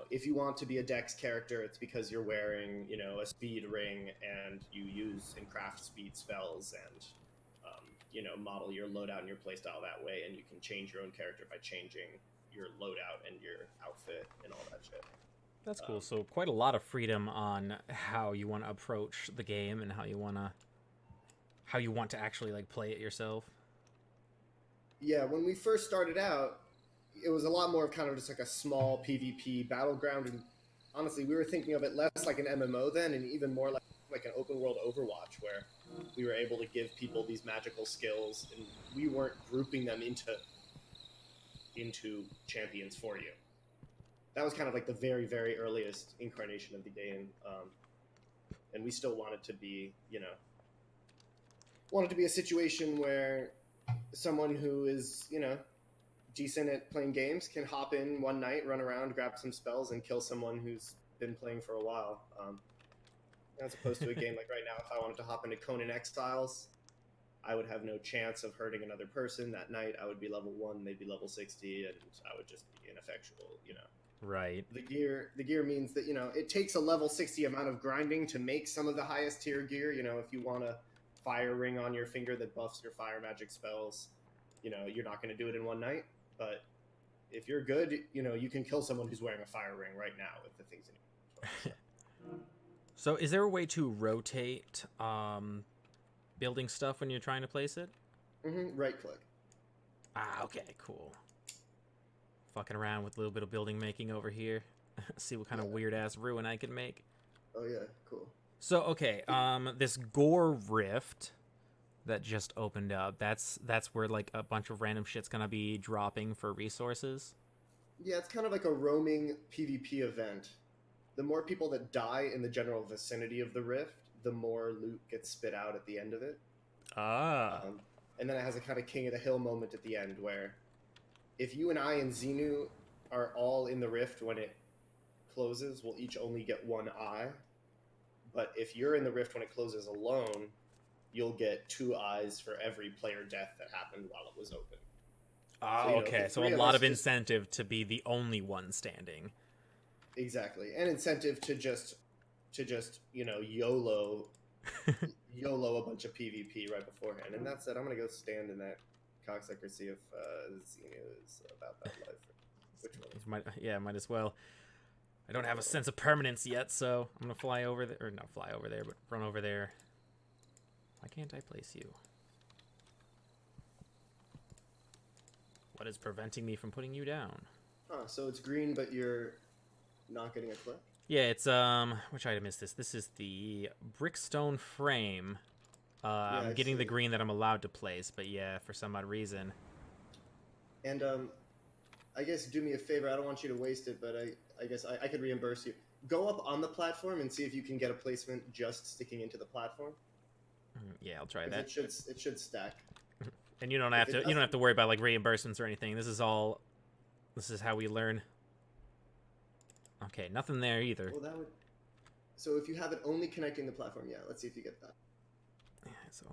if you want to be a Dex character, it's because you're wearing, a speed ring and you use and craft speed spells and, model your loadout and your playstyle that way. And you can change your own character by changing your loadout and your outfit and all that shit. That's cool. So quite a lot of freedom on how you want to approach the game and how you want to actually like play it yourself. Yeah, when we first started out, it was a lot more of kind of just like a small PvP battleground, and honestly, we were thinking of it less like an MMO then, and even more like an open world Overwatch, where we were able to give people these magical skills, and we weren't grouping them into champions for you. That was kind of like the very, very earliest incarnation of the game, and we still wanted to be, a situation where someone who is, decent at playing games can hop in one night, run around, grab some spells, and kill someone who's been playing for a while. As opposed to a game like right now, if I wanted to hop into Conan Exiles, I would have no chance of hurting another person that night. I would be level 1, they'd be level 60, and I would just be ineffectual, Right. The gear means that, it takes a level 60 amount of grinding to make some of the highest tier gear. If you want a fire ring on your finger that buffs your fire magic spells, you're not going to do it in one night. But if you're good, you can kill someone who's wearing a fire ring right now with the things in your So is there a way to rotate building stuff when you're trying to place it? Right click. Ah, okay, cool. Fucking around with a little bit of building making over here. See what kind of weird ass ruin I can make. Oh yeah, cool. So okay, this Gore Rift that just opened up, that's where like a bunch of random shit's gonna be dropping for resources. Yeah, it's kind of like a roaming PvP event. The more people that die in the general vicinity of the rift, the more loot gets spit out at the end of it. And then it has a kind of king of the hill moment at the end where if you and I and Xenu are all in the rift when it closes, we'll each only get one eye. But if you're in the rift when it closes alone, you'll get 2 eyes for every player death that happened while it was open. Oh, okay. So a lot of incentive to be the only one standing. Exactly. And incentive to just YOLO a bunch of PvP right beforehand. And that said, I'm going to go stand in that cocksucker, see if Xenu is about that life. Which one? Might as well. I don't have a sense of permanence yet, so I'm going to fly over there. Or not fly over there, but run over there. Why can't I place you? What is preventing me from putting you down? So it's green, but you're not getting a clip? Yeah, it's, which item is this? This is the brickstone frame. I'm getting the green that I'm allowed to place, but yeah, for some odd reason. And, I guess do me a favor, I don't want you to waste it, but I guess I could reimburse you. Go up on the platform and see if you can get a placement just sticking into the platform. Yeah, I'll try that. It should stack. And you don't have to worry about like reimbursements or anything. This is how we learn. Okay, nothing there either. Well, so if you have it only connecting the platform, yeah, let's see if you get that. Yeah, so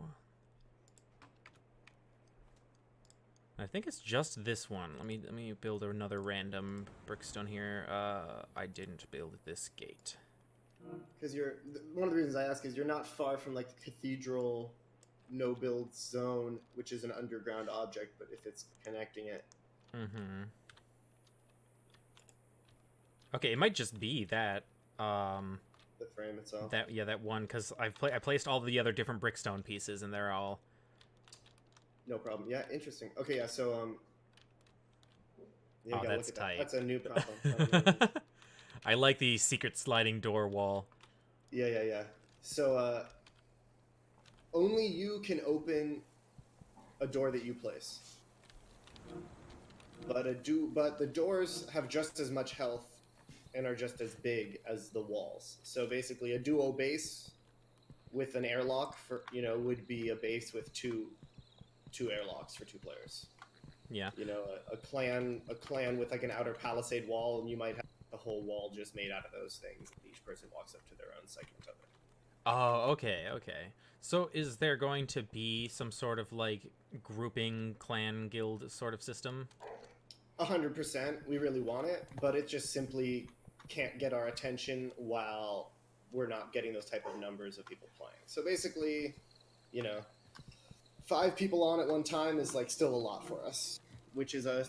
I think it's just this one. Let me build another random brickstone here. I didn't build this gate. Because one of the reasons I ask is you're not far from like the cathedral no build zone, which is an underground object, but if it's connecting it. Okay, it might just be that The frame itself. That one, because I placed all the other different brickstone pieces and they're all. No problem. Yeah, interesting. Okay, yeah, so Oh, that's tight. That's a new problem. I like the secret sliding door wall. Yeah. So, only you can open a door that you place. But the doors have just as much health and are just as big as the walls. So basically, a duo base with an airlock would be a base with two airlocks for 2 players. Yeah. A clan with like an outer palisade wall, and you might have the whole wall just made out of those things. And each person walks up to their own segment of it. Oh, okay. So is there going to be some sort of like grouping clan guild sort of system? 100%. We really want it, but it just simply can't get our attention while we're not getting those type of numbers of people playing. So basically, 5 people on at one time is like still a lot for us, which is a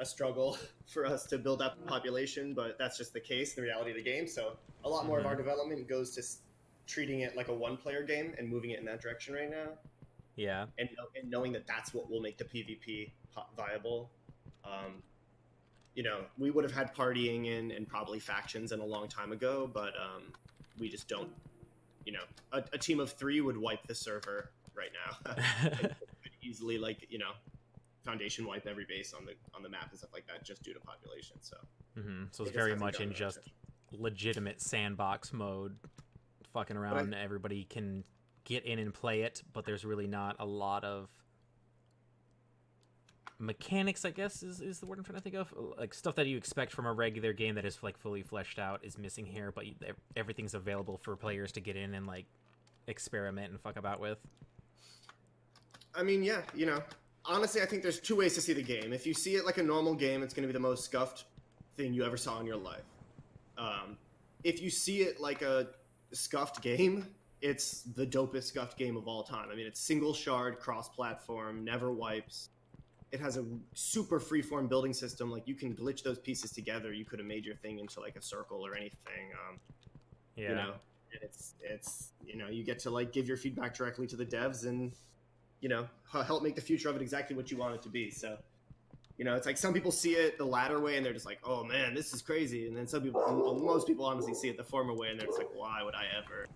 struggle for us to build up population, but that's just the case in the reality of the game. So a lot more of our development goes to treating it like a one-player game and moving it in that direction right now. Yeah. And knowing that that's what will make the PvP viable. We would have had partying and probably factions in a long time ago, but we just don't. A team of 3 would wipe the server right now. Could easily, foundation wipe every base on the map and stuff like that, just due to population. So, so it's very much in just legitimate sandbox mode, fucking around. Everybody can get in and play it, but there's really not a lot of mechanics, I guess is the word I'm trying to think of. Like stuff that you expect from a regular game that is like fully fleshed out is missing here, but everything's available for players to get in and like experiment and fuck about with. I mean, yeah, honestly, I think there's 2 ways to see the game. If you see it like a normal game, it's going to be the most scuffed thing you ever saw in your life. If you see it like a scuffed game, it's the dopest scuffed game of all time. I mean, it's single shard, cross-platform, never wipes. It has a super freeform building system. Like, you can glitch those pieces together. You could have made your thing into like a circle or anything. It's you get to like give your feedback directly to the devs and help make the future of it exactly what you want it to be. So it's like some people see it the latter way and they're just like, oh man, this is crazy. And then most people honestly see it the former way and they're just like, why would I ever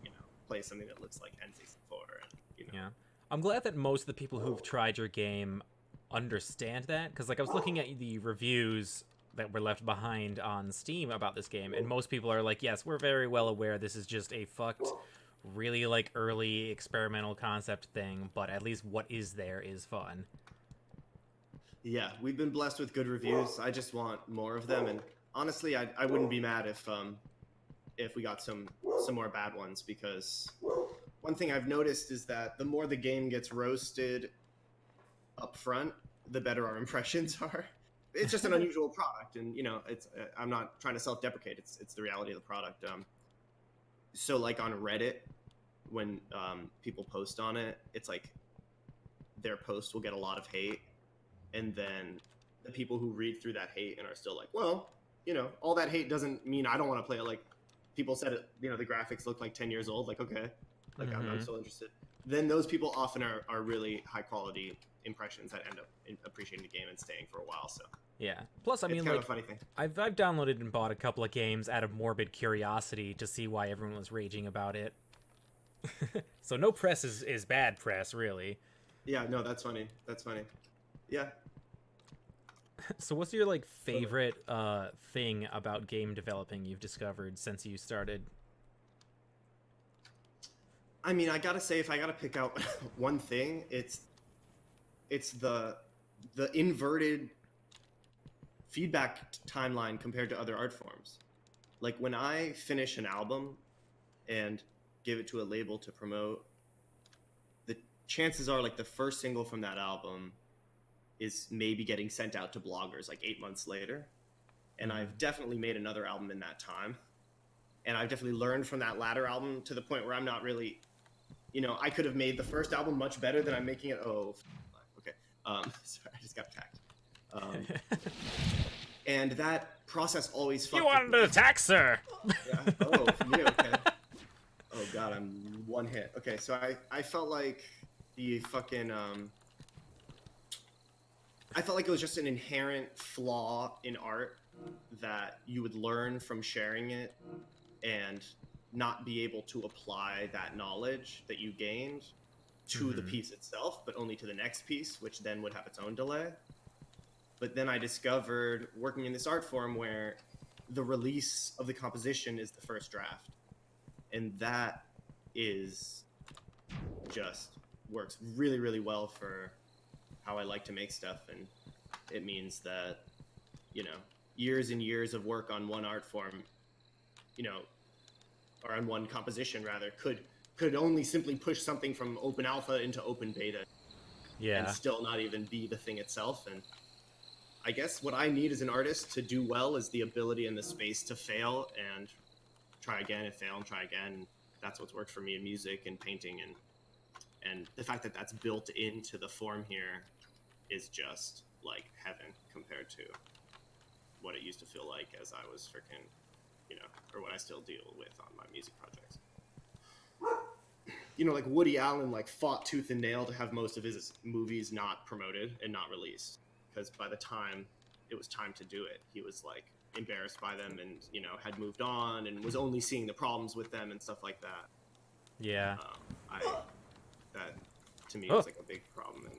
play something that looks like N64? Yeah, I'm glad that most of the people who've tried your game understand that, because like I was looking at the reviews that were left behind on Steam about this game, and most people are like, yes, we're very well aware this is just a fucked, really like early experimental concept thing, but at least what is there is fun. Yeah, we've been blessed with good reviews. I just want more of them, and honestly, I wouldn't be mad if we got some more bad ones, because one thing I've noticed is that the more the game gets roasted up front, the better our impressions are. It's just an unusual product, and it's I'm not trying to self-deprecate. It's the reality of the product. So like on Reddit, when people post on it, it's like their post will get a lot of hate, and then the people who read through that hate and are still like, well, all that hate doesn't mean I don't want to play it. Like, people said it, the graphics look like 10 years old. Like, okay, like I'm still interested. Then those people often are really high quality impressions that end up appreciating the game and staying for a while. So yeah. Plus, I mean, it's kind of a funny thing. I've downloaded and bought a couple of games out of morbid curiosity to see why everyone was raging about it. So no press is bad press, really. Yeah, no, that's funny. Yeah. So what's your like favorite thing about game developing you've discovered since you started? I mean, I gotta say, if I gotta pick out one thing, it's the inverted feedback timeline compared to other art forms. Like, when I finish an album and give it to a label to promote, the chances are like the first single from that album is maybe getting sent out to bloggers like 8 months later. And I've definitely made another album in that time. And I've definitely learned from that latter album to the point where I'm not really, I could have made the first album much better than I'm making it. Oh, okay. Sorry, I just got attacked. And that process always fucked. You wanted to attack, sir. Yeah. Oh, for me, okay. Oh god, I'm one hit. Okay, so I felt like the fucking I felt like it was just an inherent flaw in art that you would learn from sharing it and not be able to apply that knowledge that you gained to the piece itself, but only to the next piece, which then would have its own delay. But then I discovered, working in this art form, where the release of the composition is the first draft. And that is just works really, really well for how I like to make stuff. And it means that, years and years of work on one art form, or on one composition rather, could only simply push something from open alpha into open beta. Yeah. And still not even be the thing itself. And I guess what I need as an artist to do well is the ability and the space to fail and try again and fail and try again. That's what's worked for me in music and painting, and the fact that that's built into the form here is just like heaven compared to what it used to feel like as I was freaking, or what I still deal with on my music projects. Like Woody Allen like fought tooth and nail to have most of his movies not promoted and not released, because by the time it was time to do it, he was like embarrassed by them and had moved on and was only seeing the problems with them and stuff like that. Yeah. That to me was like a big problem. And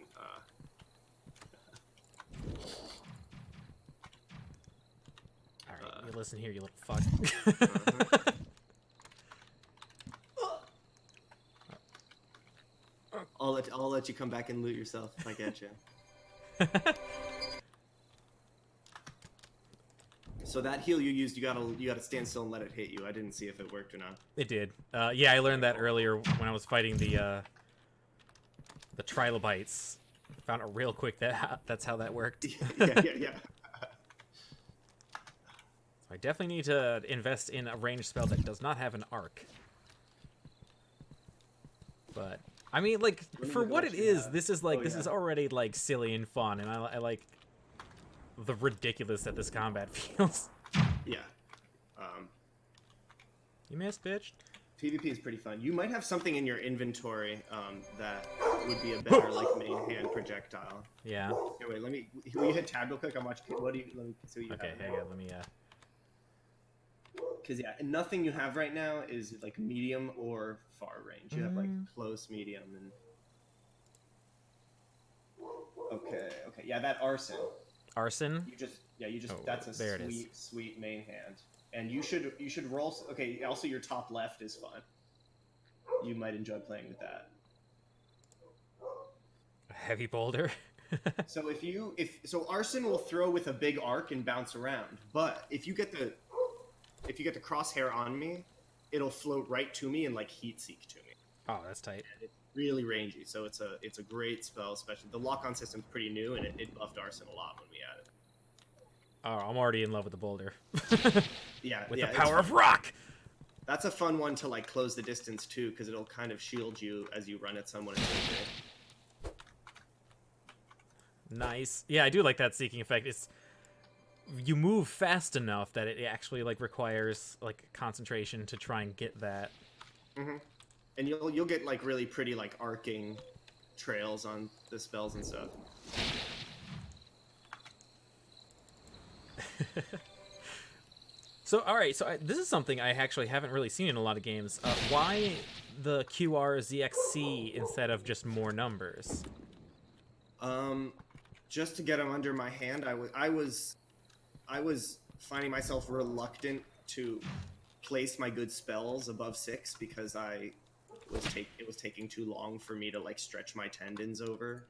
all right, you listen here, you little fuck. I'll let you come back and loot yourself if I get you. So that heal you used, you gotta stand still and let it hit you. I didn't see if it worked or not. It did. Yeah, I learned that earlier when I was fighting the trilobites. Found out real quick that's how that worked. Yeah. I definitely need to invest in a ranged spell that does not have an arc. But I mean, like, for what it is, this is like this is already like silly and fun, and I like the ridiculous that this combat feels. Yeah. You missed, bitch. PvP is pretty fun. You might have something in your inventory that would be a better like main hand projectile. Yeah. Here, wait, will you hit tab real quick? I'm watching. Let me see what you Okay, have. hang on, let me Because nothing you have right now is like medium or far range. You have like close, medium, and okay, yeah, that arson. Arson? You just that's a sweet main hand, and you should roll. Okay, also your top left is fun. You might enjoy playing with that. A heavy boulder. So so arson will throw with a big arc and bounce around, but if you get the crosshair on me, it'll float right to me and like heat seek to me. Oh, that's tight. And it's really rangy, so it's a great spell. Especially the lock-on system's pretty new, and it buffed arson a lot when we added it. Oh, I'm already in love with the boulder. Yeah, with the power of rock. That's a fun one to like close the distance too, because it'll kind of shield you as you run at someone. Nice. Yeah, I do like that seeking effect. You move fast enough that it actually like requires like concentration to try and get that. Mm-hmm. And you'll get like really pretty like arcing trails on the spells and stuff. So all right, so this is something I actually haven't really seen in a lot of games. Why the QRZXC instead of just more numbers? Just to get them under my hand. I was finding myself reluctant to place my good spells above 6 because it was taking too long for me to like stretch my tendons over.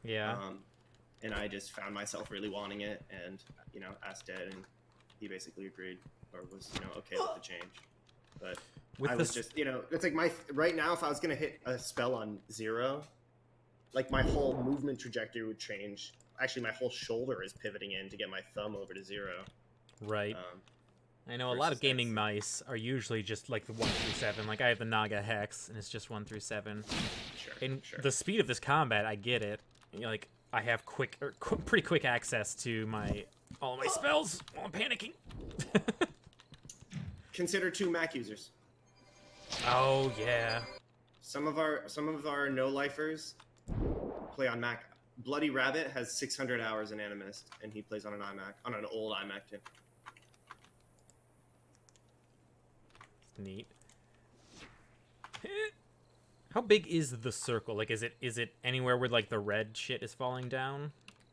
Yeah. And I just found myself really wanting it, and asked Ed, and he basically agreed, or was okay with the change. But I was just it's like right now, if I was gonna hit a spell on 0, like my whole movement trajectory would change. Actually, my whole shoulder is pivoting in to get my thumb over to 0. Right. I know a lot of gaming mice are usually just like the 1 through 7. Like I have the Naga Hex, and it's just 1 through 7. Sure. And the speed of this combat, I get it. Like I have pretty quick access to all my spells while I'm panicking. Consider 2 Mac users. Oh yeah. Some of our no-lifers play on Mac. Bloody Rabbit has 600 hours in Anymyst, and he plays on an iMac, on an old iMac too. Neat. How big is the circle? Like, is it anywhere where like the red shit is falling down?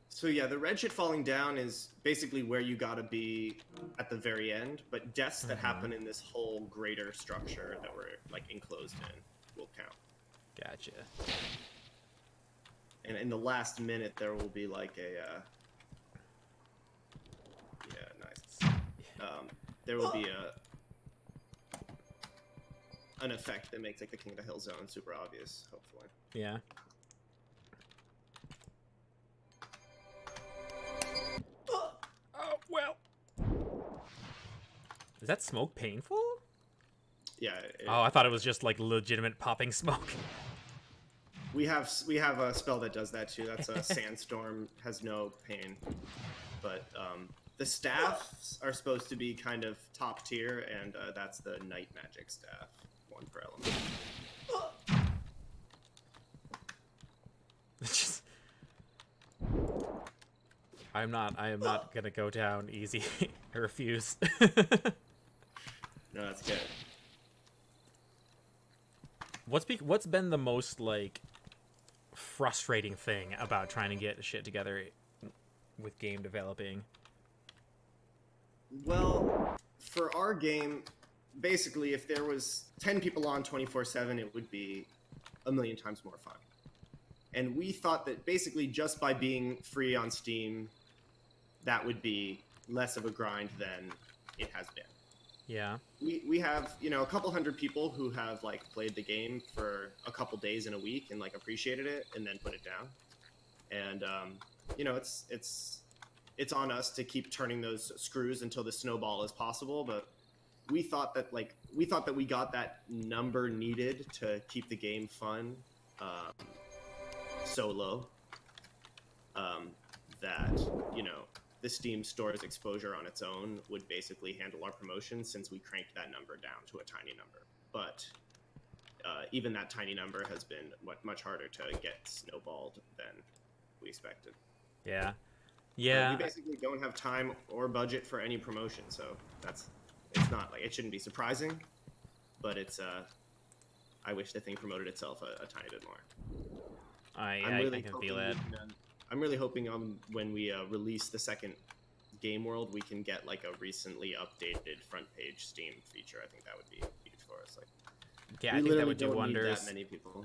So yeah, the red shit falling down is basically where you gotta be at the very end, but deaths that happen in this whole greater structure that we're like enclosed in will count. Gotcha. And in the last minute, there will be like a nice. There will be an effect that makes like the King of the Hill zone super obvious, hopefully. Yeah. Is that smoke painful? Yeah. Oh, I thought it was just like legitimate popping smoke. We have a spell that does that too. That's a sandstorm, has no pain. But the staffs are supposed to be kind of top tier, and that's the night magic staff, 1 per element. Just... I am not gonna go down easy. I refuse. No, that's good. What's been the most like frustrating thing about trying to get shit together with game developing? Well, for our game, basically, if there was 10 people on 24/7, it would be a million times more fun. And we thought that basically just by being free on Steam, that would be less of a grind than it has been. Yeah. We have, you know, a couple hundred people who have like played the game for a couple days in a week and like appreciated it and then put it down. And you know, it's on us to keep turning those screws until the snowball is possible, but we thought that we got that number needed to keep the game fun so low that, you know, the Steam store's exposure on its own would basically handle our promotion, since we cranked that number down to a tiny number. But even that tiny number has been much harder to get snowballed than we expected. Yeah. Yeah. We basically don't have time or budget for any promotion, so it's not like, it shouldn't be surprising, but it's I wish the thing promoted itself a tiny bit more. I can feel it. I'm really hoping when we release the second game world, we can get like a recently updated front page Steam feature. I think that would be huge for us. Like, yeah, I think that would do don't wonders. Need that many people.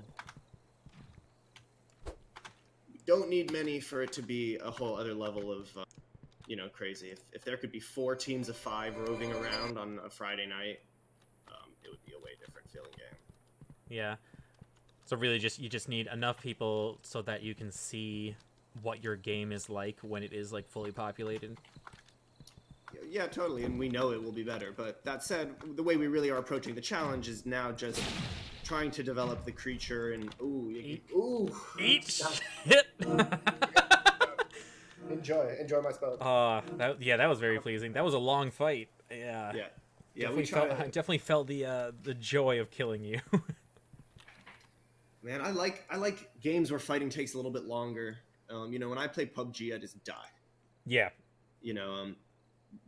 We don't need many for it to be a whole other level of, you know, crazy. If there could be 4 teams of 5 roving around on a Friday night, it would be a way different feeling game. Yeah. So really, you just need enough people so that you can see what your game is like when it is like fully populated. Yeah, totally, and we know it will be better. But that said, the way we really are approaching the challenge is now just trying to develop the creature and Eat shit. Enjoy my spell. That was very pleasing. That was a long fight. Yeah. Yeah. I definitely felt the joy of killing you. Man, I like games where fighting takes a little bit longer. You know, when I play PUBG, I just die. Yeah. You know,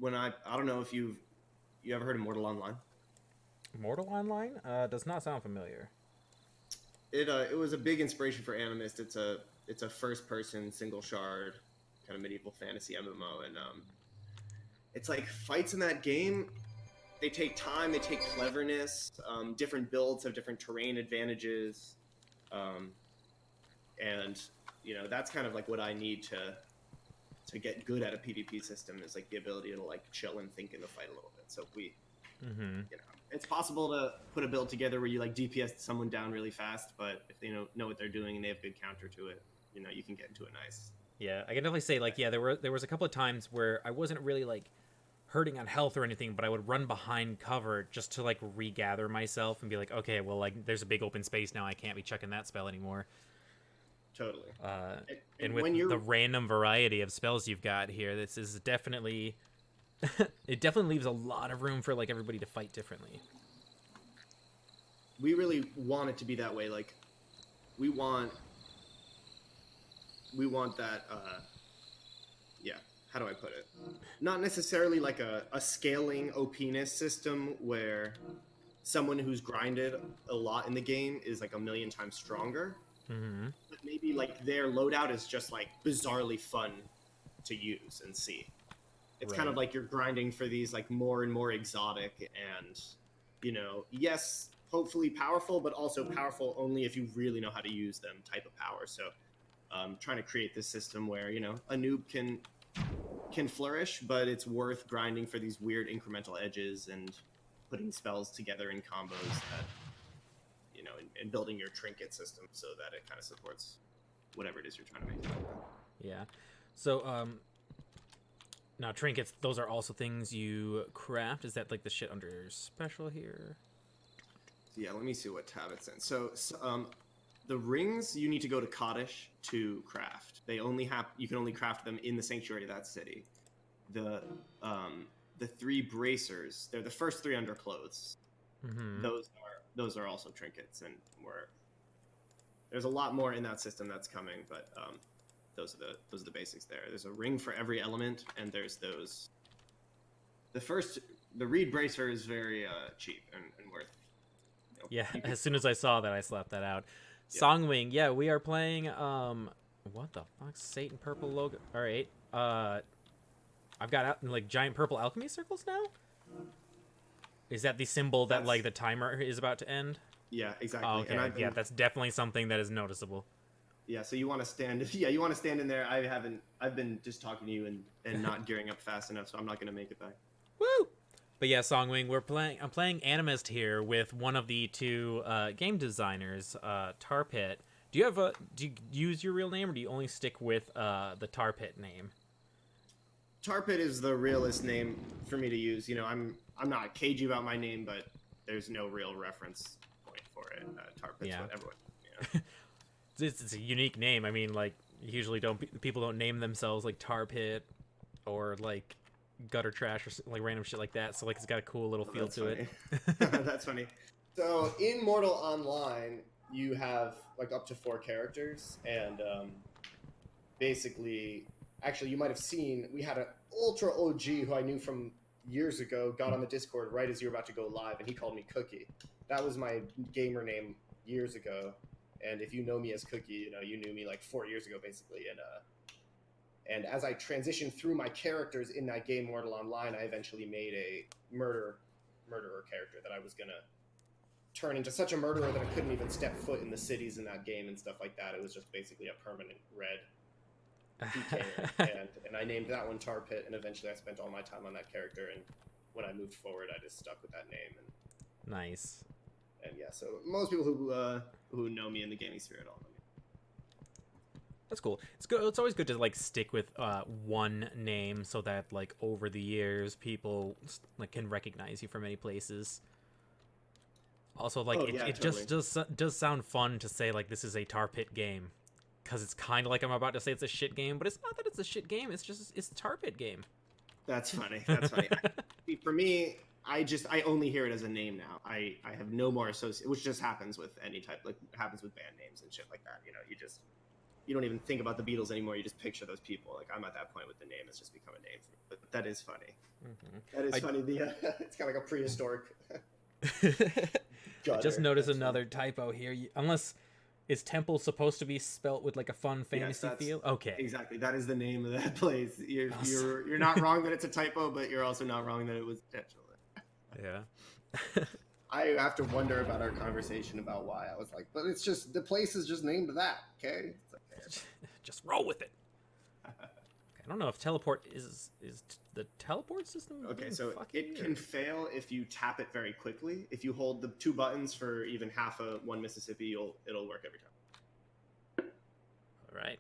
when I don't know if you ever heard of Mortal Online? Mortal Online does not sound familiar. It was a big inspiration for Anymyst. It's a first person single shard kind of medieval fantasy MMO, and it's like fights in that game. They take time. They take cleverness. Different builds have different terrain advantages, and you know, that's kind of like what I need to get good at a PvP system, is like the ability to like chill and think in the fight a little bit. So you know, it's possible to put a build together where you like DPS someone down really fast, but if they know what they're doing and they have good counter to it, you know, you can get into it nice. Yeah, I can definitely say like, yeah, there was a couple of times where I wasn't really like hurting on health or anything, but I would run behind cover just to like regather myself and be like, okay, well, like there's a big open space now, I can't be checking that spell anymore. Totally. And with the random variety of spells you've got here, this is definitely it definitely leaves a lot of room for like everybody to fight differently. We really want it to be that way. Like, we want that. Yeah. How do I put it? Not necessarily like a scaling OPness system where someone who's grinded a lot in the game is like a million times stronger. Mm-hmm. But maybe like their loadout is just like bizarrely fun to use and see. It's kind of like you're grinding for these like more and more exotic and, you know, yes, hopefully powerful, but also powerful only if you really know how to use them type of power. So trying to create this system where, you know, a noob can flourish, but it's worth grinding for these weird incremental edges and putting spells together in combos that, you know, and building your trinket system so that it kind of supports whatever it is you're trying to make. Yeah. So Now, trinkets, those are also things you craft. Is that like the shit under special here? Yeah, let me see what tab it's in. So the rings you need to go to Kaddish to craft. You can only craft them in the sanctuary of that city. The 3 bracers, they're the first 3 under clothes. Mm-hmm. Those are also trinkets, and there's a lot more in that system that's coming, but those are the basics there. There's a ring for every element, and there's those. The reed bracer is very cheap and worth. Yeah, as soon as I saw that, I slapped that out. Yeah. Songwing, yeah, we are playing, what the fuck? Satan purple logo. Alright, I've got, like, giant purple alchemy circles now? Is that the symbol that, like, the timer is about to end? Yeah, exactly. Oh, okay, yeah, that's definitely something that is noticeable. Yeah, so you want to stand. Yeah, you want to stand in there. I've been just talking to you and not gearing up fast enough, so I'm not gonna make it back. Woo! But yeah, Songwing, I'm playing Anymyst here with one of the 2 game designers, Tarpit. Do you use your real name, or do you only stick with the Tarpit name? Tarpit is the realest name for me to use. You know, I'm not cagey about my name, but there's no real reference point for it. Tarpit's what everyone. You know. It's a unique name. I mean, like, usually people don't name themselves like Tarpit or like gutter trash or like random shit like that. So like it's got a cool little feel to it. That's funny. So in Mortal Online, you have like up to 4 characters, and basically, actually, you might have seen we had an ultra OG who I knew from years ago got on the Discord right as you were about to go live, and he called me Cookie. That was my gamer name years ago. And if you know me as Cookie, you know, you knew me like 4 years ago, basically. And as I transitioned through my characters in that game, Mortal Online, I eventually made a murderer character that I was going to turn into such a murderer that I couldn't even step foot in the cities in that game and stuff like that. It was just basically a permanent red PK. and I named that one Tarpit, and eventually I spent all my time on that character. And when I moved forward, I just stuck with that name. And Nice. And yeah, so most people who know me in the gaming sphere at all know me. That's cool. It's good. It's always good to like stick with one name so that like over the years people like can recognize you from many places. Also, like it totally. just does sound fun to say like this is a Tarpit game, because it's kind of like I'm about to say it's a shit game, but it's not that it's a shit game. It's just it's a Tarpit game. That's funny. That's funny. For me, I only hear it as a name now. I have no more associate, which just happens with any type, like happens with band names and shit like that. You know, you don't even think about the Beatles anymore. You just picture those people. Like I'm at that point with the name. It's just become a name for me. But that is funny. Mm-hmm. That is funny. It's kind of like a prehistoric. I just noticed another typo here. Unless is Temple supposed to be spelt with like a fun fantasy feel? Okay, exactly. That is the name of that place. You're not wrong that it's a typo, but you're also not wrong that it was intentional. Yeah. I have to wonder about our conversation about why. I was like, but it's just the place is just named that. Okay, it's okay. Just roll with it. I don't know if teleport is the teleport system. Okay, so it can fail if you tap it very quickly. If you hold the 2 buttons for even half of 1 Mississippi, it'll work every time. All right.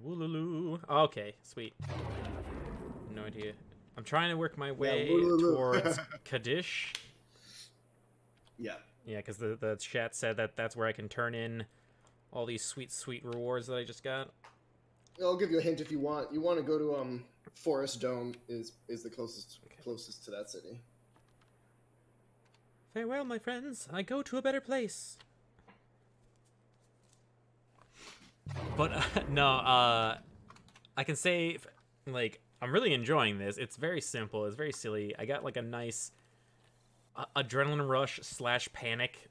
Wooloo. Okay, sweet. No idea. I'm trying to work my way towards Kaddish. Yeah. Yeah, because the chat said that's where I can turn in all these sweet rewards that I just got. I'll give you a hint if you want. You want to go to Forest Dome is the closest to that city. Farewell, my friends. I go to a better place. But I can say like I'm really enjoying this. It's very simple. It's very silly. I got like a nice adrenaline rush / panic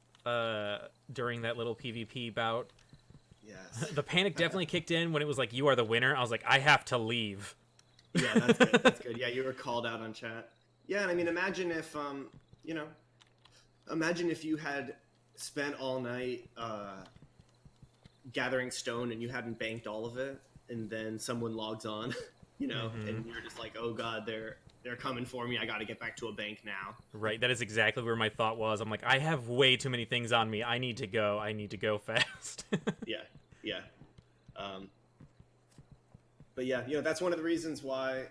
during that little PvP bout. Yes. The panic definitely kicked in when it was like, you are the winner. I was like, I have to leave. Yeah, that's good. That's good. Yeah, you were called out on chat. Yeah, and I mean, imagine if, imagine if you had spent all night gathering stone and you hadn't banked all of it, and then someone logs on, and you're just like, oh god, they're coming for me. I got to get back to a bank now. Right. That is exactly where my thought was. I'm like, I have way too many things on me. I need to go. I need to go fast. Yeah. But yeah, that's one of the reasons why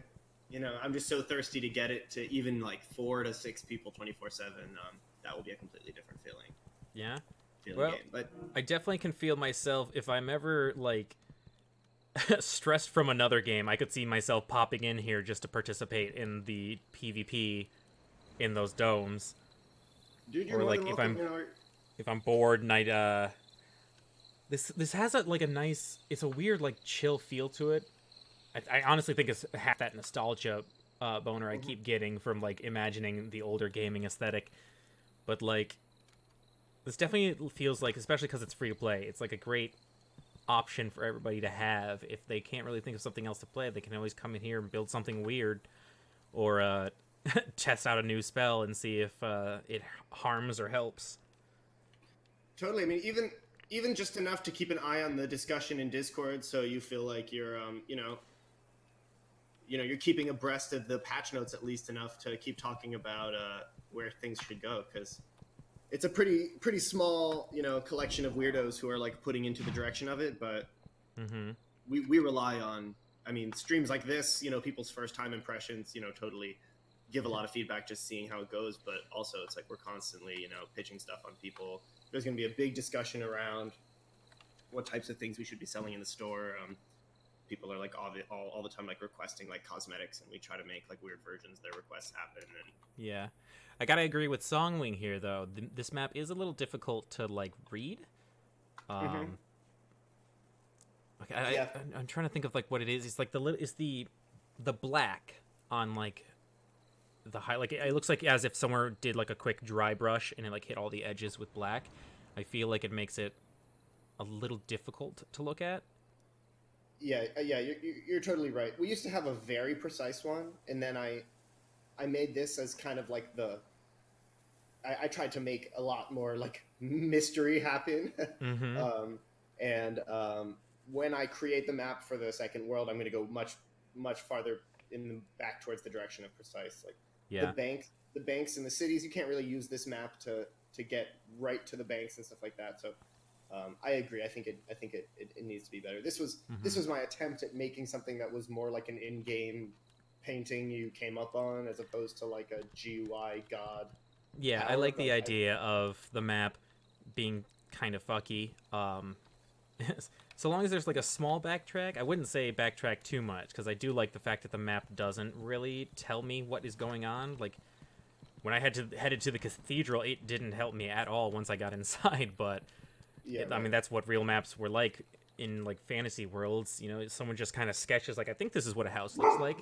I'm just so thirsty to get it to even like 4 to 6 people 24/7. That will be a completely different Yeah. feeling Well, game. But I definitely can feel myself if I'm ever like stressed from another game. I could see myself popping in here just to participate in the PvP in those domes, dude, you're or more like than if welcome. I'm bored and this has a nice, it's a weird like chill feel to it. I honestly think it's half that nostalgia boner I keep getting from like imagining the older gaming aesthetic, but like this definitely feels like, especially because it's free to play, it's like a great option for everybody to have. If they can't really think of something else to play, they can always come in here and build something weird, or test out a new spell and see if it harms or helps. Totally. I mean, even just enough to keep an eye on the discussion in Discord, so you feel like you're you're keeping abreast of the patch notes at least enough to keep talking about where things should go, because it's a pretty small collection of weirdos who are like putting into the direction of it. But we rely on, I mean, streams like this, people's first time impressions, totally give a lot of feedback just seeing how it goes. But also it's like we're constantly pitching stuff on people. There's going to be a big discussion around what types of things we should be selling in the store. People are like all the time like requesting like cosmetics, and we try to make like weird versions of their requests happen. And Yeah, I gotta agree with Songwing here though. This map is a little difficult to like read. Okay, yeah, I'm trying to think of like what it is. It's like the black on like the high, like it looks like as if someone did like a quick dry brush and it like hit all the edges with black. I feel like it makes it a little difficult to look at. yeah, you're totally right. We used to have a very precise one, and then I made this as kind of like I tried to make a lot more like mystery happen. And when I create the map for the second world, I'm going to go much farther in the back towards the direction of precise. Like Yeah. the banks in the cities, you can't really use this map to get right to the banks and stuff like that. So I agree. I think it needs to be better. This was my attempt at making something that was more like an in-game painting you came up on, as opposed to like a GUI god. Yeah, I like the idea of the map being kind of fucky. So long as there's like a small backtrack, I wouldn't say backtrack too much, because I do like the fact that the map doesn't really tell me what is going on. Like when I headed to the cathedral, it didn't help me at all once I got inside. But Yeah, I mean, that's what real maps were like in like fantasy worlds. Someone just kind of sketches like, I think this is what a house looks like.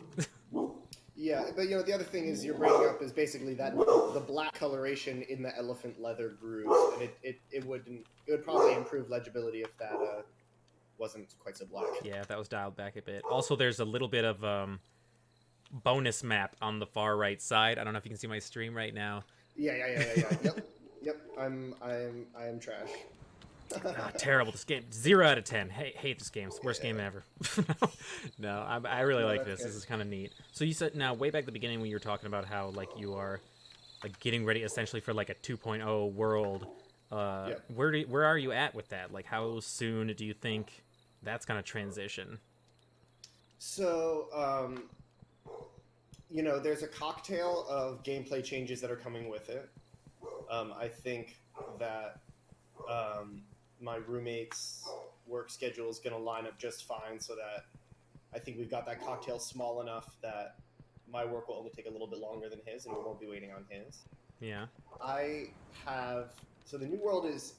yeah, but the other thing is you're bringing up is basically that the black coloration in the elephant leather grooves, and it would probably improve legibility if that wasn't quite so black. Yeah, that was dialed back a bit. Also, there's a little bit of bonus map on the far right side. I don't know if you can see my stream right now. Yeah. Yep. I'm trash. Terrible. This game, 0 out of 10. Hate this game. It's the worst game ever. No, I really like this. This is kind of neat. So you said now way back at the beginning when you were talking about how like you are like getting ready essentially for like a 2.0 world. Where are you at with that? Like how soon do you think that's gonna transition? So there's a cocktail of gameplay changes that are coming with it. I think that my roommate's work schedule is going to line up just fine, so that I think we've got that cocktail small enough that my work will only take a little bit longer than his, and we won't be waiting on his. Yeah. So the new world is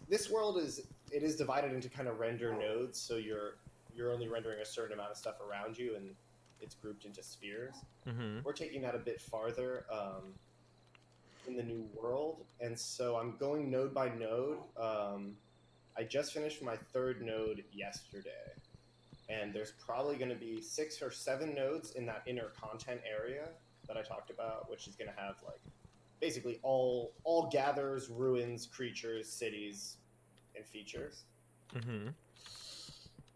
divided into kind of render nodes, so you're only rendering a certain amount of stuff around you, and it's grouped into spheres. We're taking that a bit farther in the new world, and so I'm going node by node. I just finished my third node yesterday, and there's probably going to be 6 or 7 nodes in that inner content area that I talked about, which is going to have like basically all gathers, ruins, creatures, cities, and features.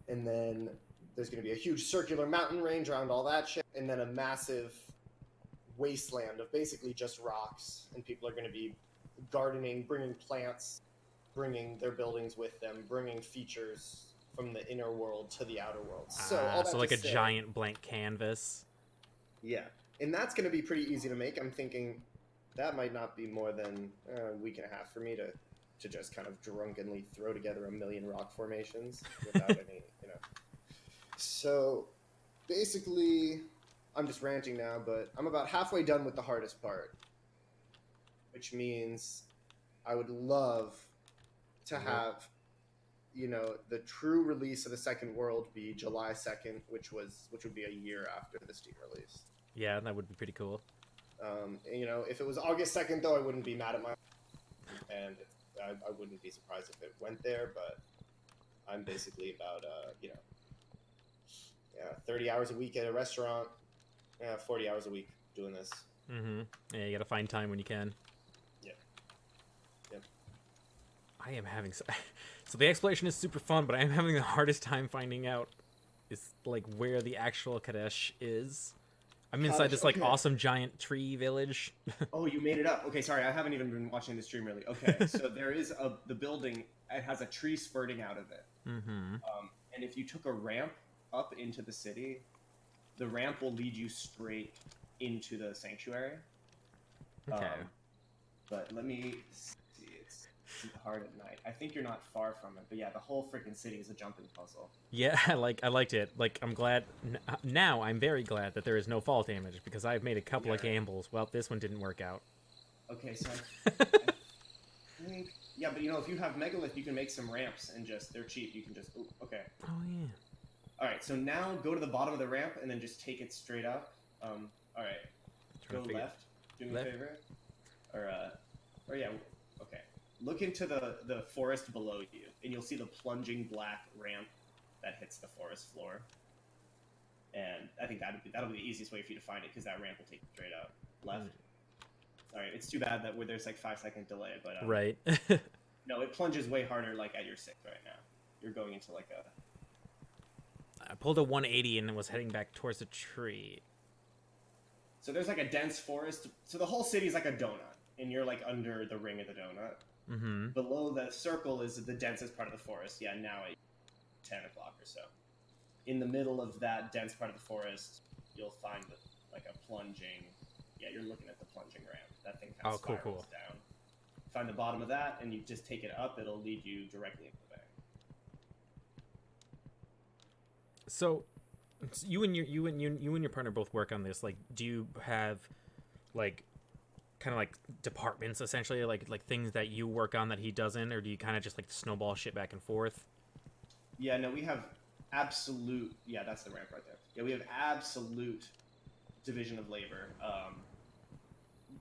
And then there's going to be a huge circular mountain range around all that shit, and then a massive wasteland of basically just rocks, and people are going to be gardening, bringing plants, bringing their buildings with them, bringing features from the inner world to the outer world. So like a giant blank canvas. Yeah. And that's going to be pretty easy to make. I'm thinking that might not be more than a week and a half for me to just kind of drunkenly throw together a million rock formations without any, you know. So basically, I'm just ranting now, but I'm about halfway done with the hardest part, which means I would love to have, you know, the true release of the second world be July 2nd, which would be a year after the Steam release. Yeah, that would be pretty cool. You know, if it was August 2nd, though, I wouldn't be mad at and I wouldn't be surprised if it went there, but I'm basically about, you know, 30 hours a week at a restaurant, 40 hours a week doing this. Mm-hmm. Yeah, you gotta find time when you can. Yep. I am having so the exploration is super fun, but I am having the hardest time finding out like where the actual Kadesh is. I'm inside this like awesome giant tree village. Oh, you made it up. Okay, sorry, I haven't even been watching the stream really. Okay, so there is the building. It has a tree spurting out of it. Mm-hmm. And if you took a ramp up into the city, the ramp will lead you straight into the sanctuary. Okay. But let me see. It's hard at night. I think you're not far from it, but yeah, the whole freaking city is a jumping puzzle. Yeah, I liked it. Like, I'm glad now. I'm very glad that there is no fall damage because I've made a couple of gambles. Well, this one didn't work out. Okay, so I think yeah, but you know, if you have megalith, you can make some ramps and they're cheap. You can just okay. Oh yeah. All right, so now go to the bottom of the ramp and then just take it straight up. All right, go left. Do me a favor, or yeah, okay. Look into the forest below you, and you'll see the plunging black ramp that hits the forest floor. And I think that'll be the easiest way for you to find it because that ramp will take you straight up. Left. Sorry, it's too bad that there's like 5-second delay, but right. No, it plunges way harder. Like at your 6 right now, you're going into like a. I pulled a 180 and was heading back towards the tree. So there's like a dense forest. So the whole city is like a donut, and you're like under the ring of the donut. Mm-hmm. Below the circle is the densest part of the forest. Yeah, now at 10 o'clock or so. In the middle of that dense part of the forest, you'll find like a plunging. Yeah, you're looking at the plunging ramp. That thing kind of spirals down. Find the bottom of that, and you just take it up. It'll lead you directly into the bank. So, you and your partner both work on this. Like, do you have like kind of like departments essentially, like things that you work on that he doesn't, or do you kind of just like snowball shit back and forth? Yeah, no, we have absolute. Yeah, that's the ramp right there. Yeah, we have absolute division of labor.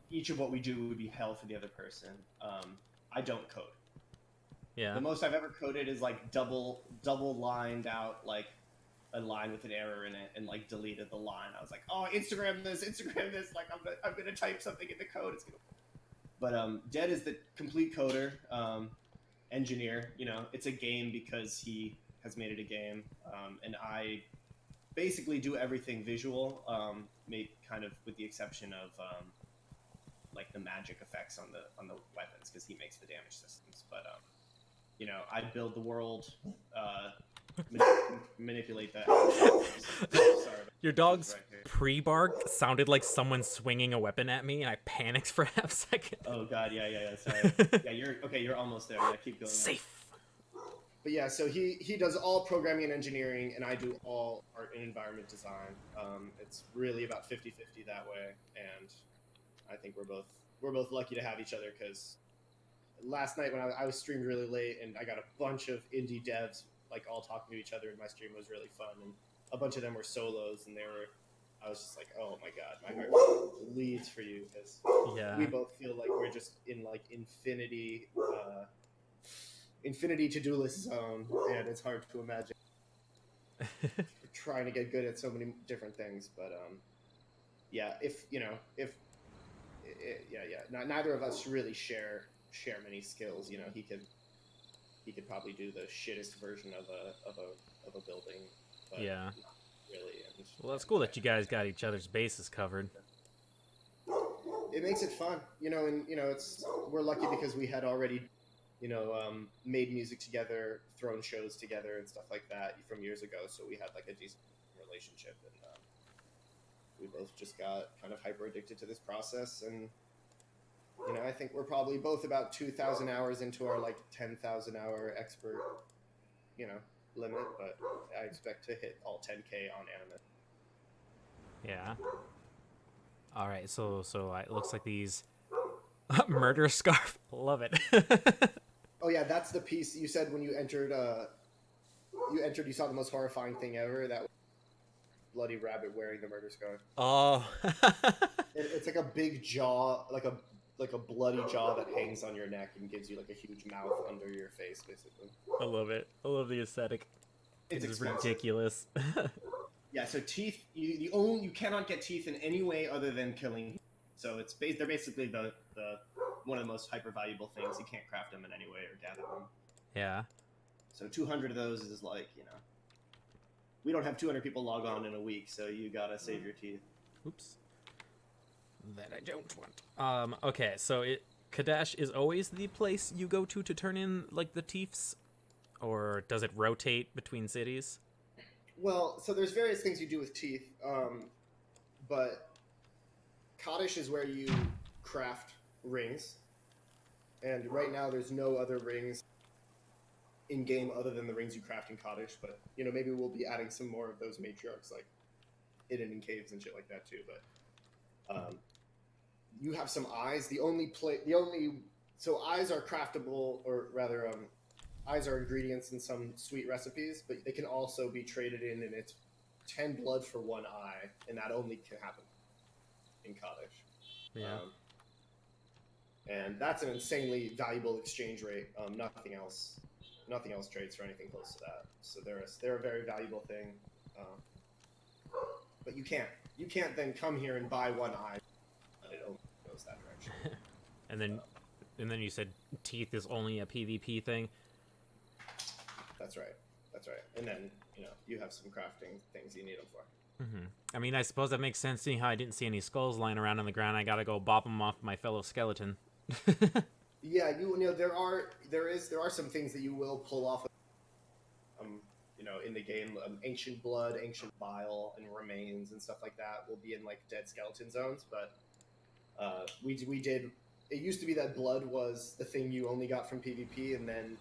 Each of what we do would be hell for the other person. I don't code. Yeah. The most I've ever coded is like double lined out like a line with an error in it and like deleted the line. I was like, oh, Instagram this. Like I'm gonna type something in the code. It's gonna. But Dead is the complete coder, engineer. You know, it's a game because he has made it a game, and I basically do everything visual, kind of with the exception of like the magic effects on the weapons because he makes the damage systems. But you know, I build the world, manipulate that. Sorry, your dog's pre-bark sounded like someone swinging a weapon at me, and I panicked for half a second. Oh god, yeah. Sorry. Yeah, you're almost there. Yeah, keep going. Safe. But yeah, so he does all programming and engineering, and I do all art and environment design. It's really about 50-50 that way, and I think we're both lucky to have each other because last night when I was streamed really late, and I got a bunch of indie devs like all talking to each other in my stream. It was really fun, and a bunch of them were solos, and I was just like, oh my god, my heart bleeds for you because we both feel like we're just in like infinity to-do list zone, and it's hard to imagine trying to get good at so many different things. But neither of us really share many skills. You know, he could probably do the shittest version of a building, but yeah, not really. Well, that's cool that you guys got each other's bases covered. It makes it fun, you know, and you know, we're lucky because we had already, you know, made music together, thrown shows together, and stuff like that from years ago. So we had like a decent relationship, and We both just got kind of hyper addicted to this process, and I think we're probably both about 2,000 hours into our like 10,000 hour expert, limit. But I expect to hit all 10K on Anymyst. Yeah. All right. So it looks like these murder scarf. Love it. Oh yeah, that's the piece you said when you entered. You saw the most horrifying thing ever. That was bloody rabbit wearing the murder scarf. Oh. It's like a big jaw, like a bloody jaw that hangs on your neck and gives you like a huge mouth under your face, basically. I love it. I love the aesthetic. It's ridiculous. Yeah. So teeth, you cannot get teeth in any way other than killing. So they're basically the one of the most hyper valuable things. You can't craft them in any way or gather them. Yeah. So 200 of those is like, we don't have 200 people log on in a week, so you gotta save your teeth. Oops. That I don't want. Okay, so Kadash is always the place you go to turn in, like, the teeths? Or does it rotate between cities? Well, so there's various things you do with teeth, but Kaddish is where you craft rings, and right now there's no other rings in game other than the rings you craft in Kaddish. But maybe we'll be adding some more of those matriarchs, like hidden in caves and shit like that too. But you have some eyes. So eyes are craftable, or rather, eyes are ingredients in some sweet recipes, but they can also be traded in, and it's 10 blood for one eye, and that only can happen in Kaddish. Yeah. And that's an insanely valuable exchange rate. Nothing else trades for anything close to that. So they're a very valuable thing. But you can't then come here and buy one eye. It only goes that direction. and then you said teeth is only a PvP thing. That's right. And then you have some crafting things you need them for. Mm-hmm. I mean, I suppose that makes sense, seeing how I didn't see any skulls lying around on the ground. I gotta go bop them off my fellow skeleton. Yeah, there are some things that you will pull off. In the game, ancient blood, ancient bile, and remains and stuff like that will be in like dead skeleton zones. But we did. It used to be that blood was the thing you only got from PvP, and then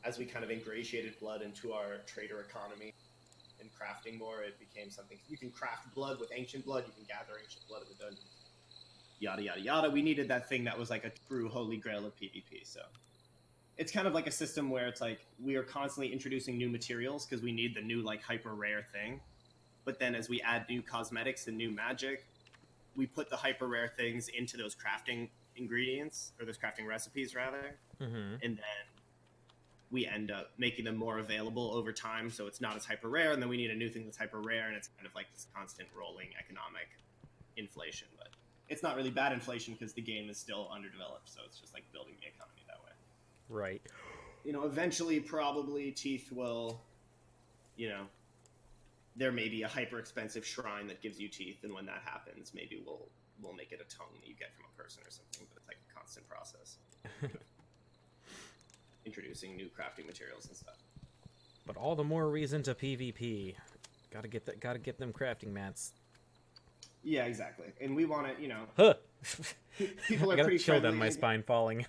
as we kind of ingratiated blood into our trader economy and crafting more, it became something you can craft blood with ancient blood. You can gather ancient blood in the dungeons. Yada yada yada. We needed that thing that was like a true holy grail of PvP. So it's kind of like a system where it's like we are constantly introducing new materials because we need the new like hyper rare thing. But then as we add new cosmetics and new magic, we put the hyper rare things into those crafting ingredients, or those crafting recipes rather, and then we end up making them more available over time, so it's not as hyper rare, and then we need a new thing that's hyper rare, and it's kind of like this constant rolling economic inflation. But it's not really bad inflation because the game is still underdeveloped, so it's just like building the economy that way. Right. Eventually, probably teeth will, there may be a hyper expensive shrine that gives you teeth, and when that happens, maybe we'll make it a tongue that you get from a person or something. But it's like a constant process. Introducing new crafting materials and stuff. But all the more reason to PvP. Gotta get them crafting mats. Yeah, exactly. And we want to, Huh. people are I got pretty a chill friendly. down my spine falling.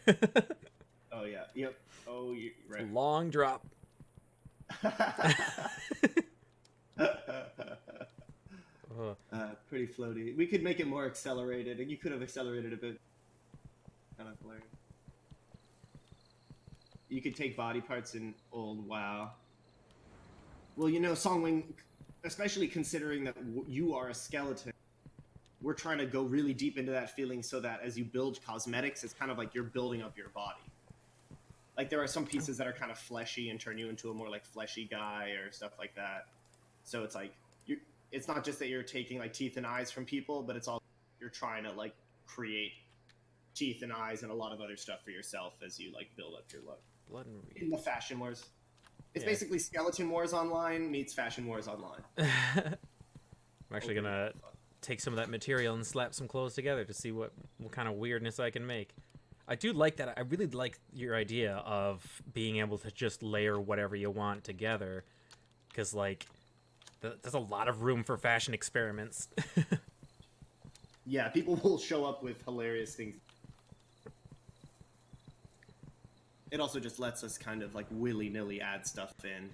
Oh yeah. Yep. Oh, you're right. Long drop. Pretty floaty. We could make it more accelerated, and you could have accelerated a bit. Kind of hilarious. You could take body parts in old WoW. Well, Songwing, especially considering that you are a skeleton, we're trying to go really deep into that feeling so that as you build cosmetics, it's kind of like you're building up your body. Like there are some pieces that are kind of fleshy and turn you into a more like fleshy guy or stuff like that. So it's like it's not just that you're taking like teeth and eyes from people, but it's also you're trying to like create teeth and eyes and a lot of other stuff for yourself as you like build up your look. Blood and reed. In the Fashion Wars. It's basically Skeleton Wars Online meets Fashion Wars Online. I'm actually gonna take some of that material and slap some clothes together to see what kind of weirdness I can make. I do like that. I really like your idea of being able to just layer whatever you want together, because like there's a lot of room for fashion experiments. Yeah, people will show up with hilarious things. It also just lets us kind of like willy-nilly add stuff in,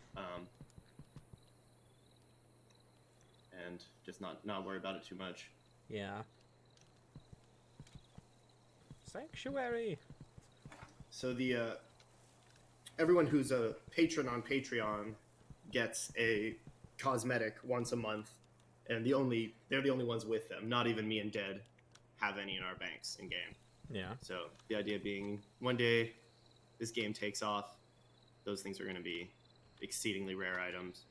and just not worry about it too much. Yeah. Sanctuary. So the everyone who's a patron on Patreon gets a cosmetic once a month, and they're the only ones with them. Not even me and Dead have any in our banks in game. Yeah. So the idea being, one day this game takes off, those things are going to be exceedingly rare items.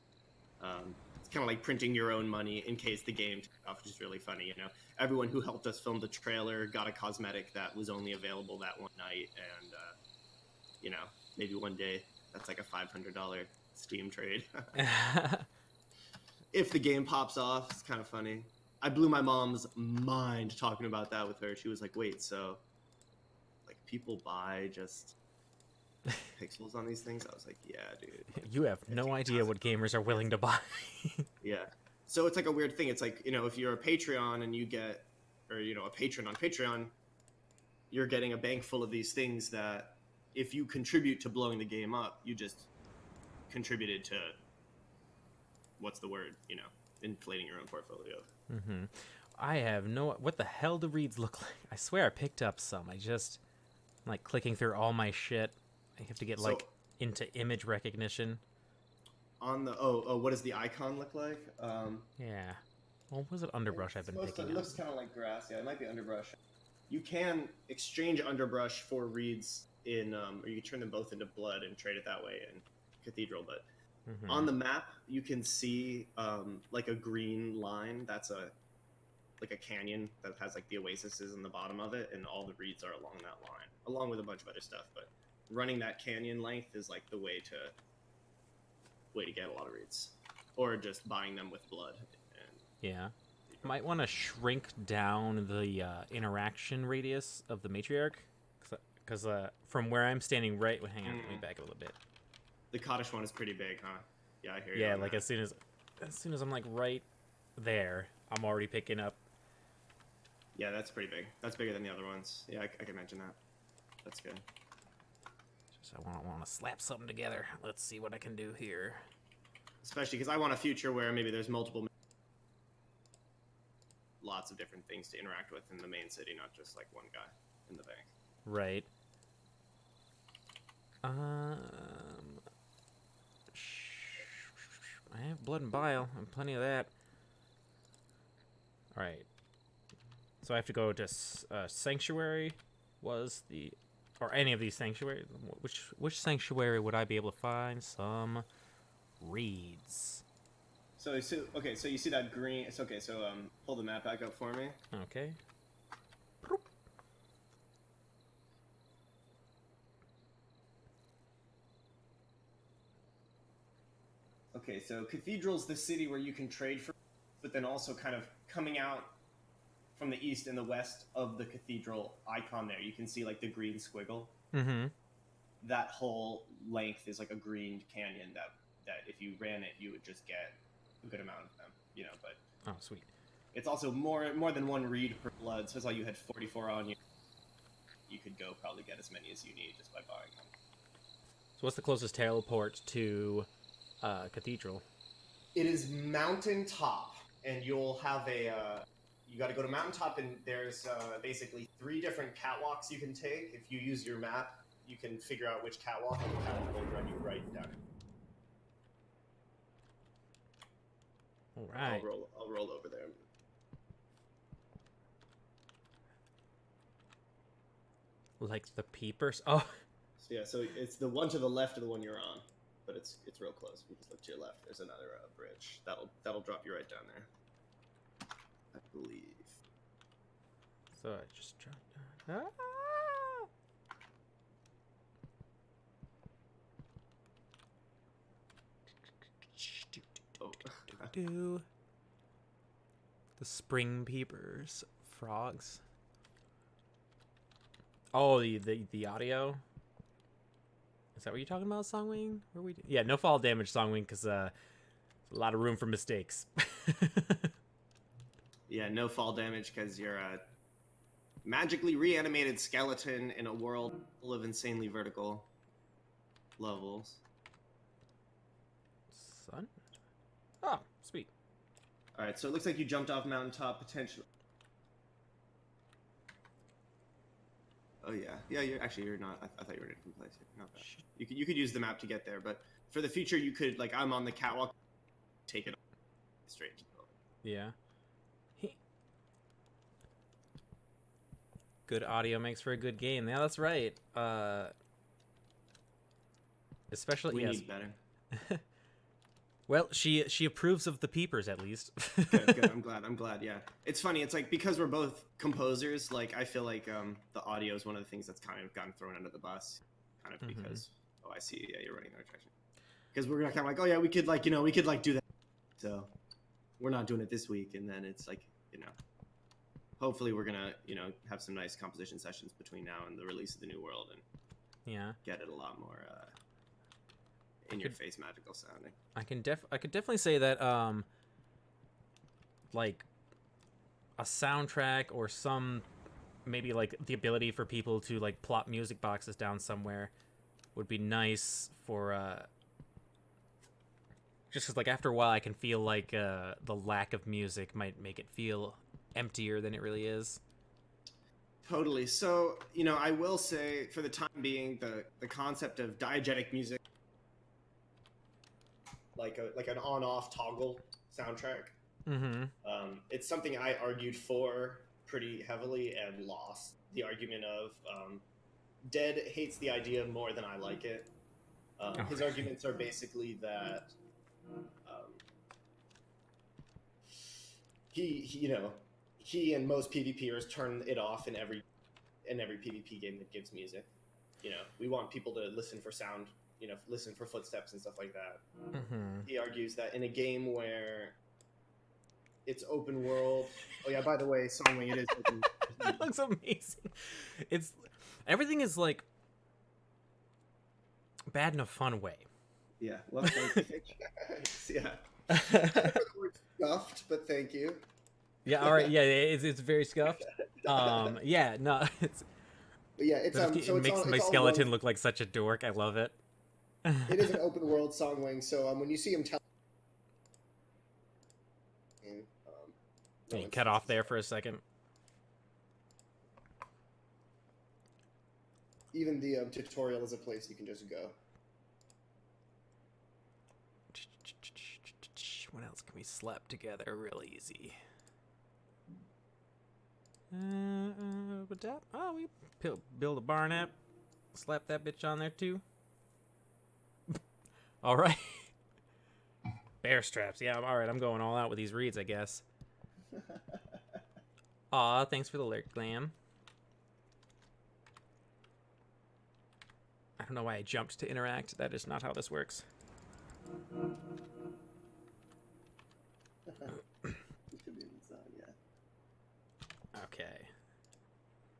It's kind of like printing your own money in case the game takes off, which is really funny. Everyone who helped us film the trailer got a cosmetic that was only available that one night, and maybe one day that's like a $500 Steam trade. If the game pops off, it's kind of funny. I blew my mom's mind talking about that with her. She was like, wait, so like people buy just pixels on these things? I was like, yeah, dude. You have no idea what gamers are willing to buy. Yeah. So it's like a weird thing. It's like, if you're a Patreon and you get, or, a patron on Patreon, you're getting a bank full of these things that if you contribute to blowing the game up, you just contributed to, what's the word, inflating your own portfolio. Mm-hmm. I have what the hell do reads look like? I swear I picked up some. I'm like clicking through all my shit. I have to get into image recognition. On the what does the icon look like? Yeah. Well, was it underbrush I've been picking up? It looks kind of like grass. Yeah, it might be underbrush. You can exchange underbrush for reeds in, or you can turn them both into blood and trade it that way in Cathedral. But on the map, you can see like a green line. That's like a canyon that has like the oases in the bottom of it, and all the reeds are along that line, along with a bunch of other stuff. But running that canyon length is like the way to get a lot of reeds, or just buying them with blood. Yeah. Might want to shrink down the interaction radius of the matriarch, because from where I'm standing hang on, let me back a little bit. The Kaddish one is pretty big, huh? Yeah, I hear you. Yeah, like that. as soon as I'm like right there, I'm already picking up. Yeah, that's pretty big. That's bigger than the other ones. Yeah, I can mention that. That's good. Just I want to slap something together. Let's see what I can do here. Especially because I want a future where maybe there's lots of different things to interact with in the main city, not just like one guy in the bank. Right. I have blood and bile. I have plenty of that. All right. So I have to go to Sanctuary. Or any of these sanctuaries. Which sanctuary would I be able to find some reeds? So you see that green? It's okay. So pull the map back up for me. Okay. Okay, so Cathedral's the city where you can trade for, but then also kind of coming out from the east and the west of the Cathedral icon there, you can see like the green squiggle. Mm-hmm. That whole length is like a green canyon that if you ran it, you would just get a good amount of them, but... Oh, sweet. It's also more than one reed per blood, so it's like you had 44 on you. You could go probably get as many as you need just by buying them. So what's the closest teleport to Cathedral? It is Mountaintop, and you'll have you got to go to Mountaintop, and there's basically 3 different catwalks you can take. If you use your map, you can figure out which catwalk, and the catwalk will run you right down it. All right. I'll roll over there. Like the peepers? Oh. So it's the one to the left of the one you're on, but it's real close. If you just look to your left, there's another bridge. That'll drop you right down there, I believe. So I just dropped down. Ah! Oh. The spring peepers, frogs. Oh, the audio. Is that what you're talking about, Songwing? Yeah, no fall damage, Songwing, because a lot of room for mistakes. Yeah, no fall damage because you're a magically reanimated skeleton in a world full of insanely vertical levels. Sun? Oh, sweet. All right, so it looks like you jumped off mountaintop potentially. Oh yeah, you're not. I thought you were in a different place. Not bad. You could use the map to get there, but for the future, you could like I'm on the catwalk, take it straight to the building. Yeah. Good audio makes for a good game. Yeah, that's right. Especially We yes. need better. Well, she approves of the peepers at least. Good. I'm glad. Yeah, it's funny. It's like because we're both composers. Like I feel like the audio is one of the things that's kind of gotten thrown under the bus, kind of because I see. Yeah, you're running that direction. Because we're kind of like, oh yeah, we could do that. So we're not doing it this week, and then it's like hopefully we're gonna have some nice composition sessions between now and the release of the new world, and get it a lot more in your face magical sounding. I could definitely say that like a soundtrack or some maybe like the ability for people to like plop music boxes down somewhere would be nice for just because like after a while I can feel like the lack of music might make it feel emptier than it really is. Totally. So I will say for the time being the concept of diegetic music, like an on-off toggle soundtrack. It's something I argued for pretty heavily and lost. The argument of Dead hates the idea more than I like it. His arguments are basically that he and most PvPers turn it off in every PvP game that gives music. We want people to listen for sound, listen for footsteps and stuff like that. He argues that in a game where it's open world. Oh yeah, by the way, Songwing, it is open. That looks amazing. Everything is like bad in a fun way. Yeah, well, thank you. Yeah. I prefer the word scuffed, but thank you. Yeah, all right. Yeah, it's very scuffed. Yeah, no, it's. But yeah, it's it makes my skeleton look like such a dork. I love it. It is an open world Songwing, so when you see him tell. You cut off there for a second. Even the tutorial is a place you can just go. What else can we slap together real easy? We build a barn app. Slap that bitch on there too. All right. Bear straps. Yeah, all right. I'm going all out with these reeds, I guess. Aw, thanks for the lurk, Glam. I don't know why I jumped to interact. That is not how this works. Okay.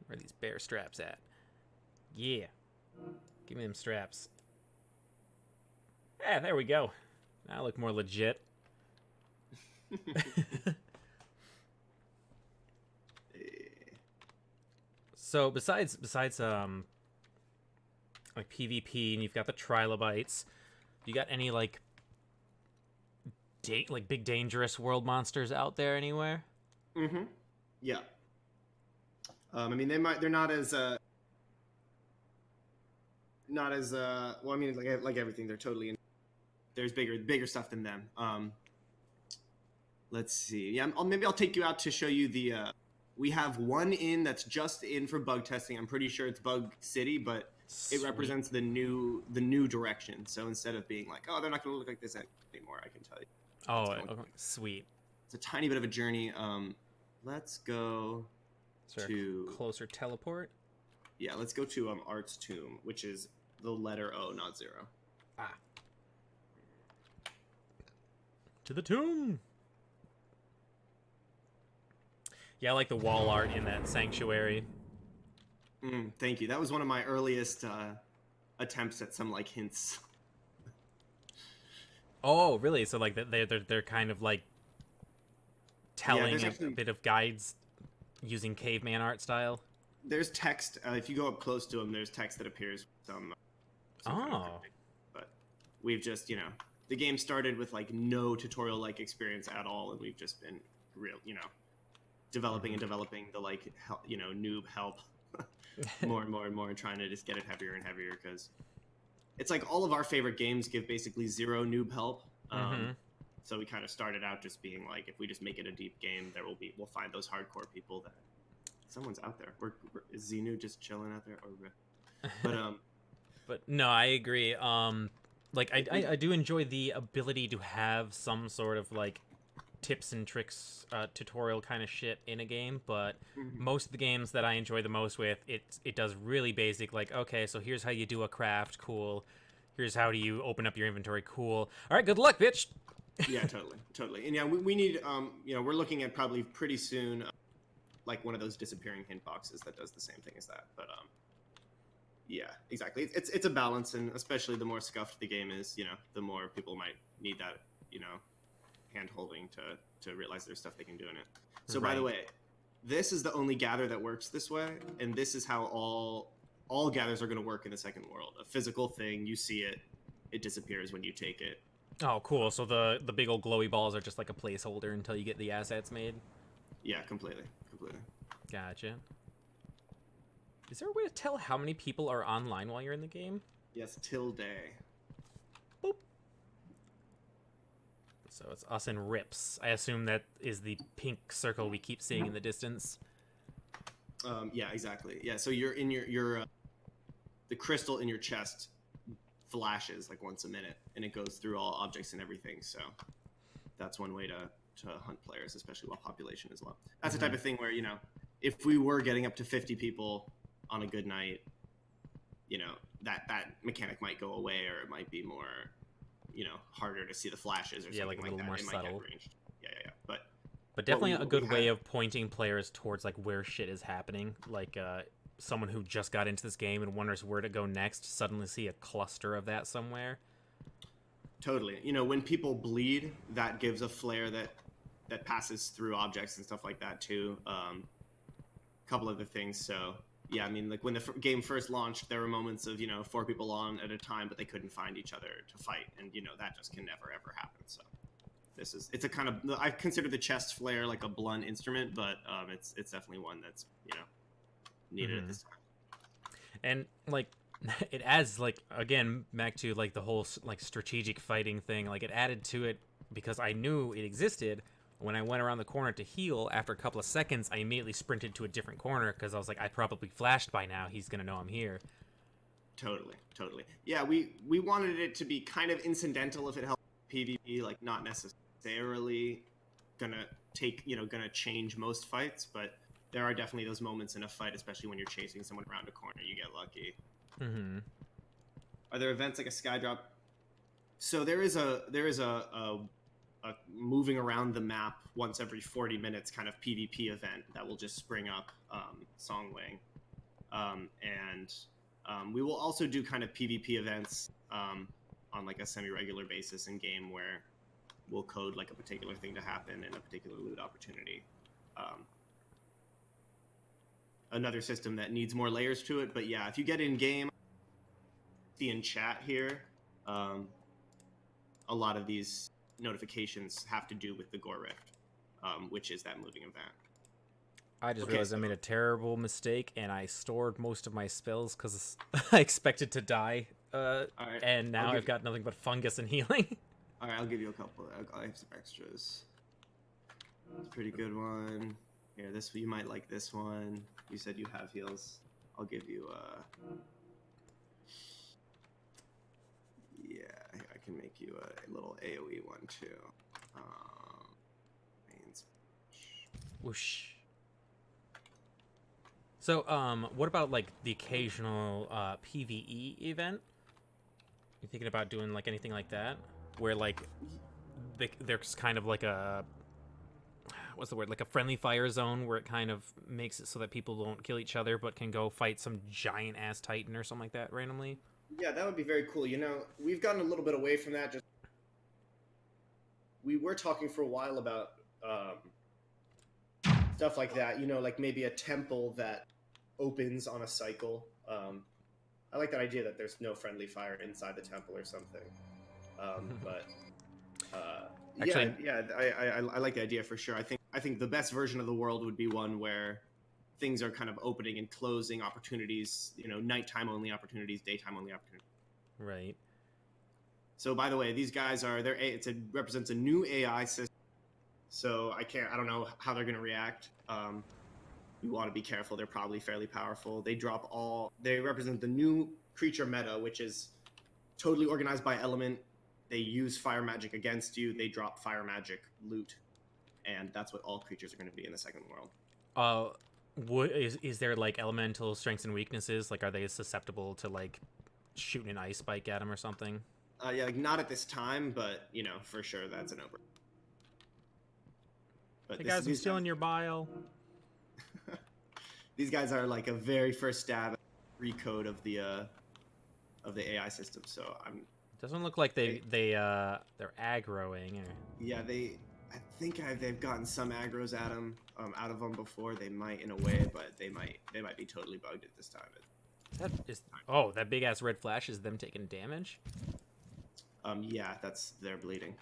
Where are these bear straps at? Yeah. Give me them straps. Yeah, there we go. Now I look more legit. So besides like PvP, and you've got the trilobites, you got any like big dangerous world monsters out there anywhere? Yeah. I mean, they're not as well. I mean, like everything, they're totally. There's bigger stuff than them. Let's see. Yeah, maybe I'll take you out to show you the. We have one inn that's just in for bug testing. I'm pretty sure it's Bug City, but it represents the new direction. So instead of being like, oh, they're not going to look like this anymore, I can tell you. Oh, sweet. It's a tiny bit of a journey. Let's go to closer teleport. Yeah, let's go to Art's Tomb, which is the letter O, not 0. To the tomb. Yeah, I like the wall art in that sanctuary. Thank you. That was one of my earliest attempts at some like hints. Oh, really? So like they're kind of like telling there's a actually bit of guides using caveman art style. there's text. If you go up close to them, there's text that appears. Some kind of Oh. cryptic, but we've just the game started with like no tutorial like experience at all, and we've just been real developing and developing the like noob help more and more and more, and trying to just get it heavier and heavier, because it's like all of our favorite games give basically zero noob help. So we kind of started out just being like, if we just make it a deep game, we'll find those hardcore people that someone's out there. Is Xenu just chilling out there? But no, I agree. Like I do enjoy the ability to have some sort of like tips and tricks tutorial kind of shit in a game, but most of the games that I enjoy the most with it does really basic, like, okay, so here's how you do a craft, cool. Here's how do you open up your inventory, cool. All right, good luck, bitch. Yeah, totally. And yeah, we need we're looking at probably pretty soon like one of those disappearing hint boxes that does the same thing as that. But yeah, exactly. It's a balance, and especially the more scuffed the game is, the more people might need that, hand holding to realize there's stuff they can do in it. So by the way, this is the only gather that works this way, and this is how all gathers are going to work in the second world. A physical thing, you see it, it disappears when you take it. Oh, cool. So the big old glowy balls are just like a placeholder until you get the assets made? Yeah, completely. Gotcha. Is there a way to tell how many people are online while you're in the game? Yes, till day. Boop. So it's us and Rips. I assume that is the pink circle we keep seeing in the distance. Yeah, exactly. Yeah, so you're in your the crystal in your chest flashes like once a minute, and it goes through all objects and everything. So that's one way to hunt players, especially while population is low. That's the type of thing where, if we were getting up to 50 people on a good night, that mechanic might go away, or it might be more, harder to see the flashes or something like that. A little more it subtle. might get ranged. Yeah. But definitely a good way of pointing players towards like where shit is happening. Like someone who just got into this game and wonders where to go next, suddenly see a cluster of that somewhere. Totally. When people bleed, that gives a flare that passes through objects and stuff like that too. Couple other things. So yeah, I mean, like when the game first launched, there were moments of 4 people on at a time, but they couldn't find each other to fight, and that just can never ever happen. So it's a kind of, I consider the chest flare like a blunt instrument, but it's definitely one that's needed at this time. And like it adds, like, again, back to like the whole like strategic fighting thing. Like it added to it because I knew it existed. When I went around the corner to heal, after a couple of seconds, I immediately sprinted to a different corner because I was like, I probably flashed by now. He's gonna know I'm here. Totally. Yeah, we wanted it to be kind of incidental if it helped PvP, like not necessarily gonna change most fights, but there are definitely those moments in a fight, especially when you're chasing someone around a corner, you get lucky. Are there events like a sky drop? So there is a moving around the map once every 40 minutes kind of PvP event that will just spring up Songwing. And we will also do kind of PvP events on like a semi-regular basis in game, where we'll code like a particular thing to happen in a particular loot opportunity. Another system that needs more layers to it, but yeah, if you get in game, see in chat here, a lot of these notifications have to do with the Gore Rift, which is that moving event. I just realized I made a terrible mistake, and I stored most of my spells because I expected to die, right, and now I've got nothing but fungus and healing. All right, I'll give you a couple. I have some extras. It's a pretty good one. Here, you might like this one. You said you have heals. I'll give you yeah, I can make you a little AoE one too. Whoosh. So, what about like the occasional PvE event? You thinking about doing like anything like that, where like there's kind of like a, what's the word, like a friendly fire zone where it kind of makes it so that people don't kill each other but can go fight some giant ass titan or something like that randomly? Yeah, that would be very cool. We've gotten a little bit away from that. We were talking for a while about stuff like that. You know, like maybe a temple that opens on a cycle. I like that idea that there's no friendly fire inside the temple or something. But Actually, I like the idea for sure. I think the best version of the world would be one where things are kind of opening and closing opportunities. You know, nighttime only opportunities, daytime only opportunities. right. So, by the way, these guys are represents a new AI system. So I don't know how they're going to react. You want to be careful. They're probably fairly powerful. They represent the new creature meta, which is totally organized by element. They use fire magic against you. They drop fire magic loot, and that's what all creatures are going to be in the second world. Is there like elemental strengths and weaknesses? Like, are they susceptible to like shooting an ice spike at them or something? Yeah, like not at this time, but you know, for sure that's an over. But Hey guys, I'm stealing your bile. These guys are like a very first stab at recode of the AI system. So Doesn't look like they're aggroing. Or... Yeah, I think they've gotten some aggros at them out of them before. They might in a way, but they might be totally bugged at this time. That big ass red flash is them taking damage. Yeah, they're bleeding.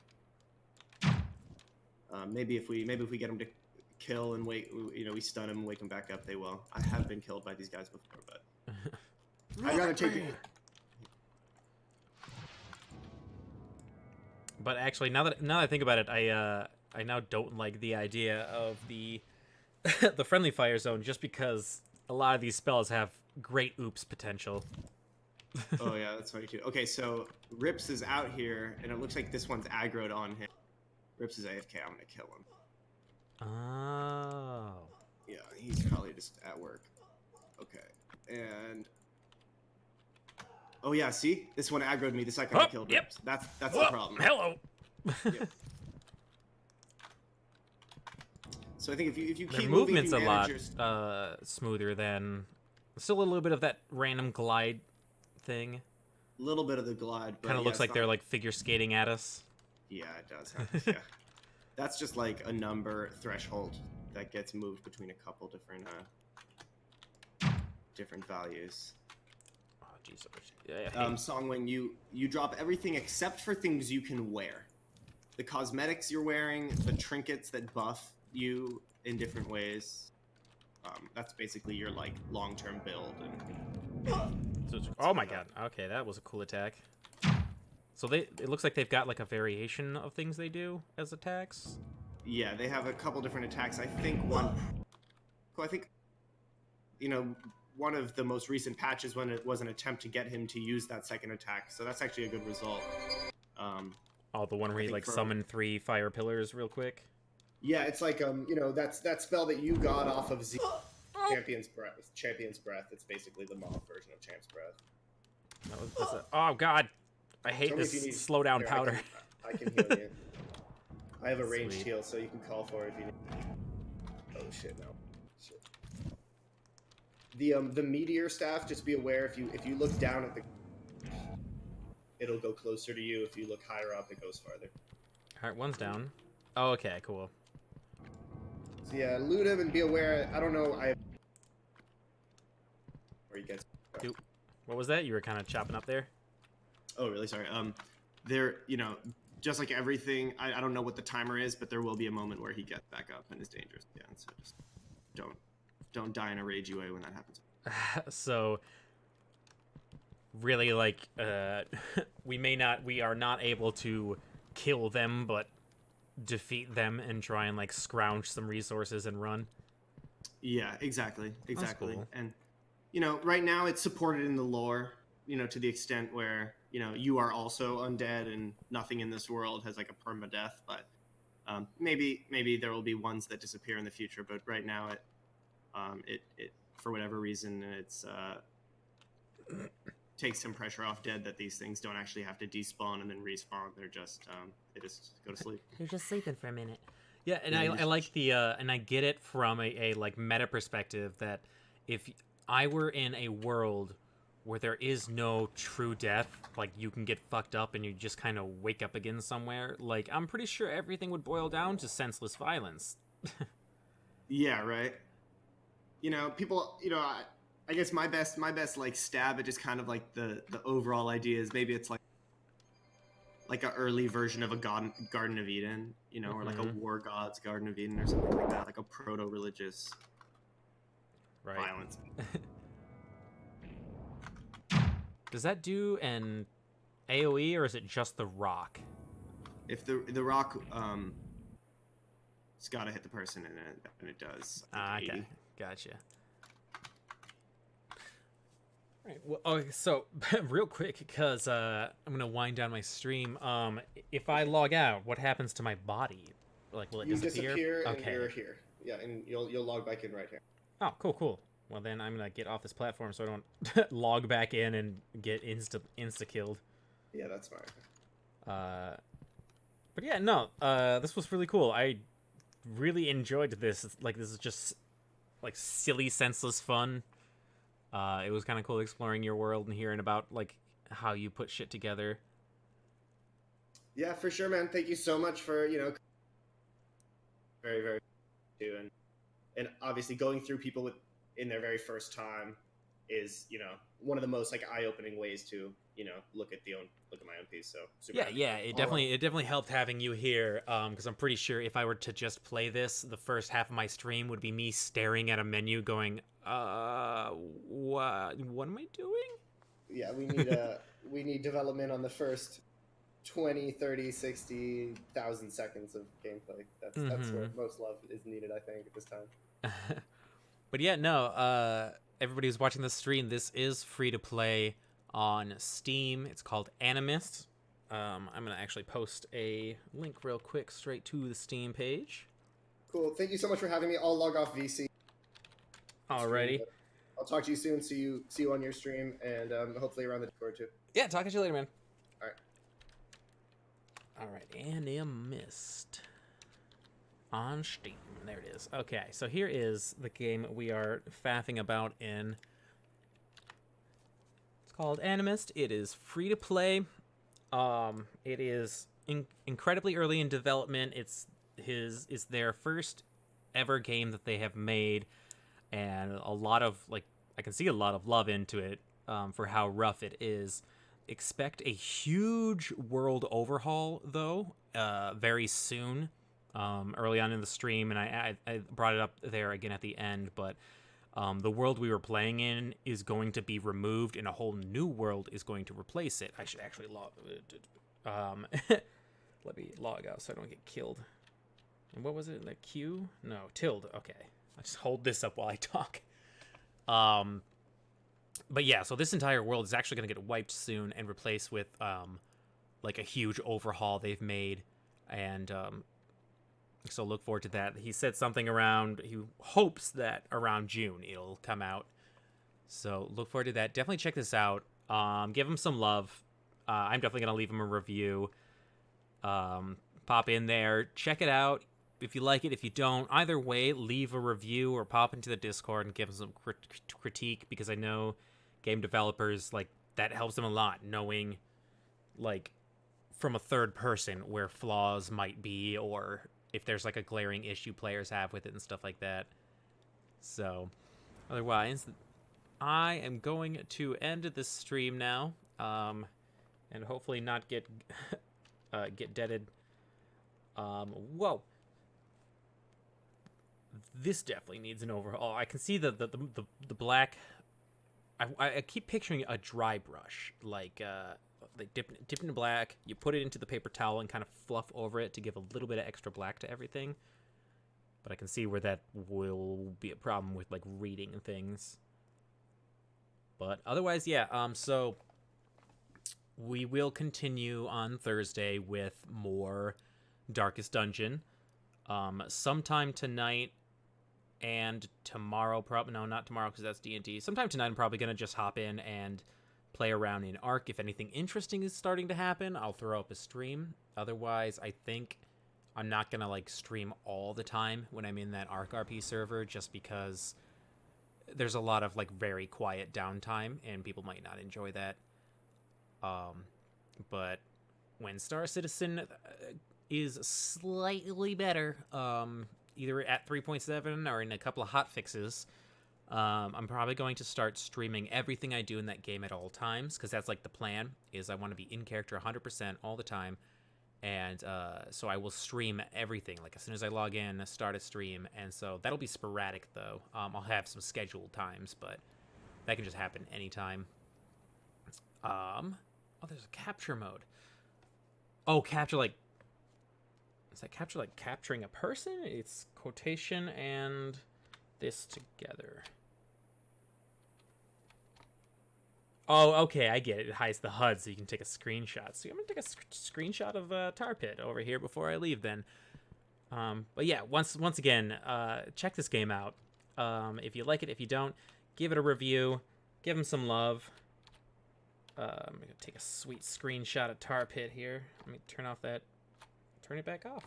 Maybe if we get them to kill and wait, you know, we stun them and wake them back up, they will. I have been killed by these guys before, but I'd rather take it. But actually, now that I think about it, I now don't like the idea of the the friendly fire zone, just because a lot of these spells have great oops potential. Oh yeah, that's funny too. Okay, so Rips is out here, and it looks like this one's aggroed on him. Rips is AFK. I'm gonna kill him. Oh. Yeah, he's probably just at work. Okay, and oh yeah, see, this one aggroed me the second I killed Rips. That's the problem. Hello. Yep. So I think if you Their keep movement's moving, a lot smoother than still a little bit of that random glide thing. a little bit of the glide. Kind of looks like they're like figure skating at us. Yeah, it does. Yeah, that's just like a number threshold that gets moved between a couple different values. Oh jeez. Yeah. Songwing, you drop everything except for things you can wear. The cosmetics you're wearing, the trinkets that buff you in different ways. That's basically your like long-term build. Oh my god. Okay, that was a cool attack. So it looks like they've got like a variation of things they do as attacks. Yeah, they have a couple different attacks. I think you know, one of the most recent patches when it was an attempt to get him to use that second attack. So that's actually a good result. The one where you like summon 3 fire pillars real quick. Yeah, it's like you know, that's that spell that you got off of Champion's Breath. Champion's Breath. It's basically the mob version of Champ's Breath. Oh god, I hate this slow down powder. I can heal you. I have a ranged heal, so you can call for it if you need. Oh shit, no. Shit. The meteor staff. Just be aware if you look down at the, it'll go closer to you. If you look higher up, it goes farther. All right, one's down. Oh, okay, cool. So yeah, loot him and be aware. I don't know. Where he gets. Dude, what was that? You were kind of chopping up there. Oh, really? Sorry. There, you know, just like everything, I don't know what the timer is, but there will be a moment where he gets back up and is dangerous. Yeah, so just don't die in a rage UA when that happens. So really, like, we are not able to kill them, but defeat them and try and like scrounge some resources and run. Yeah, exactly. Cool. And you know, right now it's supported in the lore, you know, to the extent where, you know, you are also undead and nothing in this world has like a permadeath, but maybe there will be ones that disappear in the future, but right now it for whatever reason it's takes some pressure off dead that these things don't actually have to despawn and then respawn. They're just they just go to sleep. You're just sleeping for a minute. Yeah, and I like the and I get it from a like meta perspective that if I were in a world where there is no true death, like you can get fucked up and you just kind of wake up again somewhere, like I'm pretty sure everything would boil down to senseless violence. Yeah, right. People. I guess my best like stab at just kind of like the overall idea is maybe it's like an early version of a Garden of Eden, or like a War Gods Garden of Eden or something like that, like a proto-religious Right. violence. Does that do an AoE or is it just the rock? If the rock, it's got to hit the person and it does. I think, Okay, 80. gotcha. Right. Well, okay, so real quick, because I'm gonna wind down my stream. If I log out, what happens to my body? Like, will it You disappear? disappear and Okay. you're here. Yeah, and you'll log back in right here. Oh, cool. Well, then I'm gonna get off this platform so I don't log back in and get insta killed. Yeah, that's fine. But yeah, no. This was really cool. I really enjoyed this. Like, this is just like silly, senseless fun. It was kind of cool exploring your world and hearing about like how you put shit together. Yeah, for sure, man. Thank you so much for very very too, and obviously going through people in their very first time is one of the most like eye-opening ways to look at my own piece. So super happy. Yeah. It definitely helped having you here. Because I'm pretty sure if I were to just play this, the first half of my stream would be me staring at a menu, going, what am I doing? Yeah, we need development on the first 20, 30, 60,000 seconds of gameplay. That's where most love is needed, I think, at this time. But yeah, no, everybody who's watching this stream, this is free to play on Steam. It's called Anymyst. I'm gonna actually post a link real quick straight to the Steam page. Cool. Thank you so much for having me. I'll log off VC. Alrighty. I'll talk to you soon. See you on your stream, and hopefully around the Discord too. Yeah, talk to you later, man. All right. Anymyst on Steam. There it is. Okay, so here is the game we are faffing about in. It's called Anymyst. It is free to play. It is incredibly early in development. It's their first ever game that they have made, and a lot of I can see a lot of love into it for how rough it is. Expect a huge world overhaul though, very soon. Early on in the stream, and I brought it up there again at the end, but the world we were playing in is going to be removed, and a whole new world is going to replace it. I should actually log. Let me log out so I don't get killed. And what was it? The Q? No, tilde. Okay, I'll just hold this up while I talk. But yeah, so this entire world is actually going to get wiped soon and replaced with like a huge overhaul they've made, and so look forward to that. He said something around, he hopes that around June it'll come out. So look forward to that. Definitely check this out. Give him some love. I'm definitely going to leave him a review. Pop in there. Check it out. If you like it, if you don't, either way, leave a review or pop into the Discord and give him some critique, because I know game developers, like, that helps them a lot, knowing, like, from a third person where flaws might be, or if there's like a glaring issue players have with it and stuff like that. So otherwise, I am going to end this stream now, and hopefully not get get deaded. Whoa, this definitely needs an overhaul. I can see the black. I keep picturing a dry brush, like they dip it in black, you put it into the paper towel and kind of fluff over it to give a little bit of extra black to everything. But I can see where that will be a problem with, like, reading things. But otherwise, yeah, so we will continue on Thursday with more Darkest Dungeon. Sometime tonight and tomorrow, probably, no, not tomorrow because that's D&D. Sometime tonight I'm probably going to just hop in and play around in Arc. If anything interesting is starting to happen, I'll throw up a stream. Otherwise, I think I'm not gonna like stream all the time when I'm in that Arc RP server, just because there's a lot of like very quiet downtime and people might not enjoy that. But when Star Citizen is slightly better, either at 3.7 or in a couple of hot fixes. I'm probably going to start streaming everything I do in that game at all times, because that's like the plan, is I want to be in character 100% all the time. And so I will stream everything, like as soon as I log in, start a stream. And so that'll be sporadic, though. I'll have some scheduled times, but that can just happen anytime. Oh, there's a capture mode. Oh, capture, like... Is that capture, like, capturing a person? It's quotation and this together. Oh, okay, I get it. It hides the HUD so you can take a screenshot. So I'm going to take a screenshot of Tarpit over here before I leave then. But yeah, once again, check this game out. If you like it, if you don't, give it a review. Give him some love. I'm going to take a sweet screenshot of Tarpit here. Let me turn off that. Turn it back off.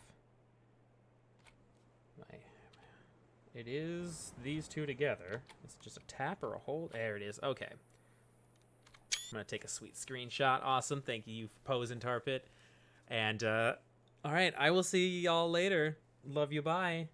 It is these two together. It's just a tap or a hold. There it is. Okay. I'm going to take a sweet screenshot. Awesome. Thank you for posing, Tarpit. And, all right, I will see y'all later. Love you. Bye.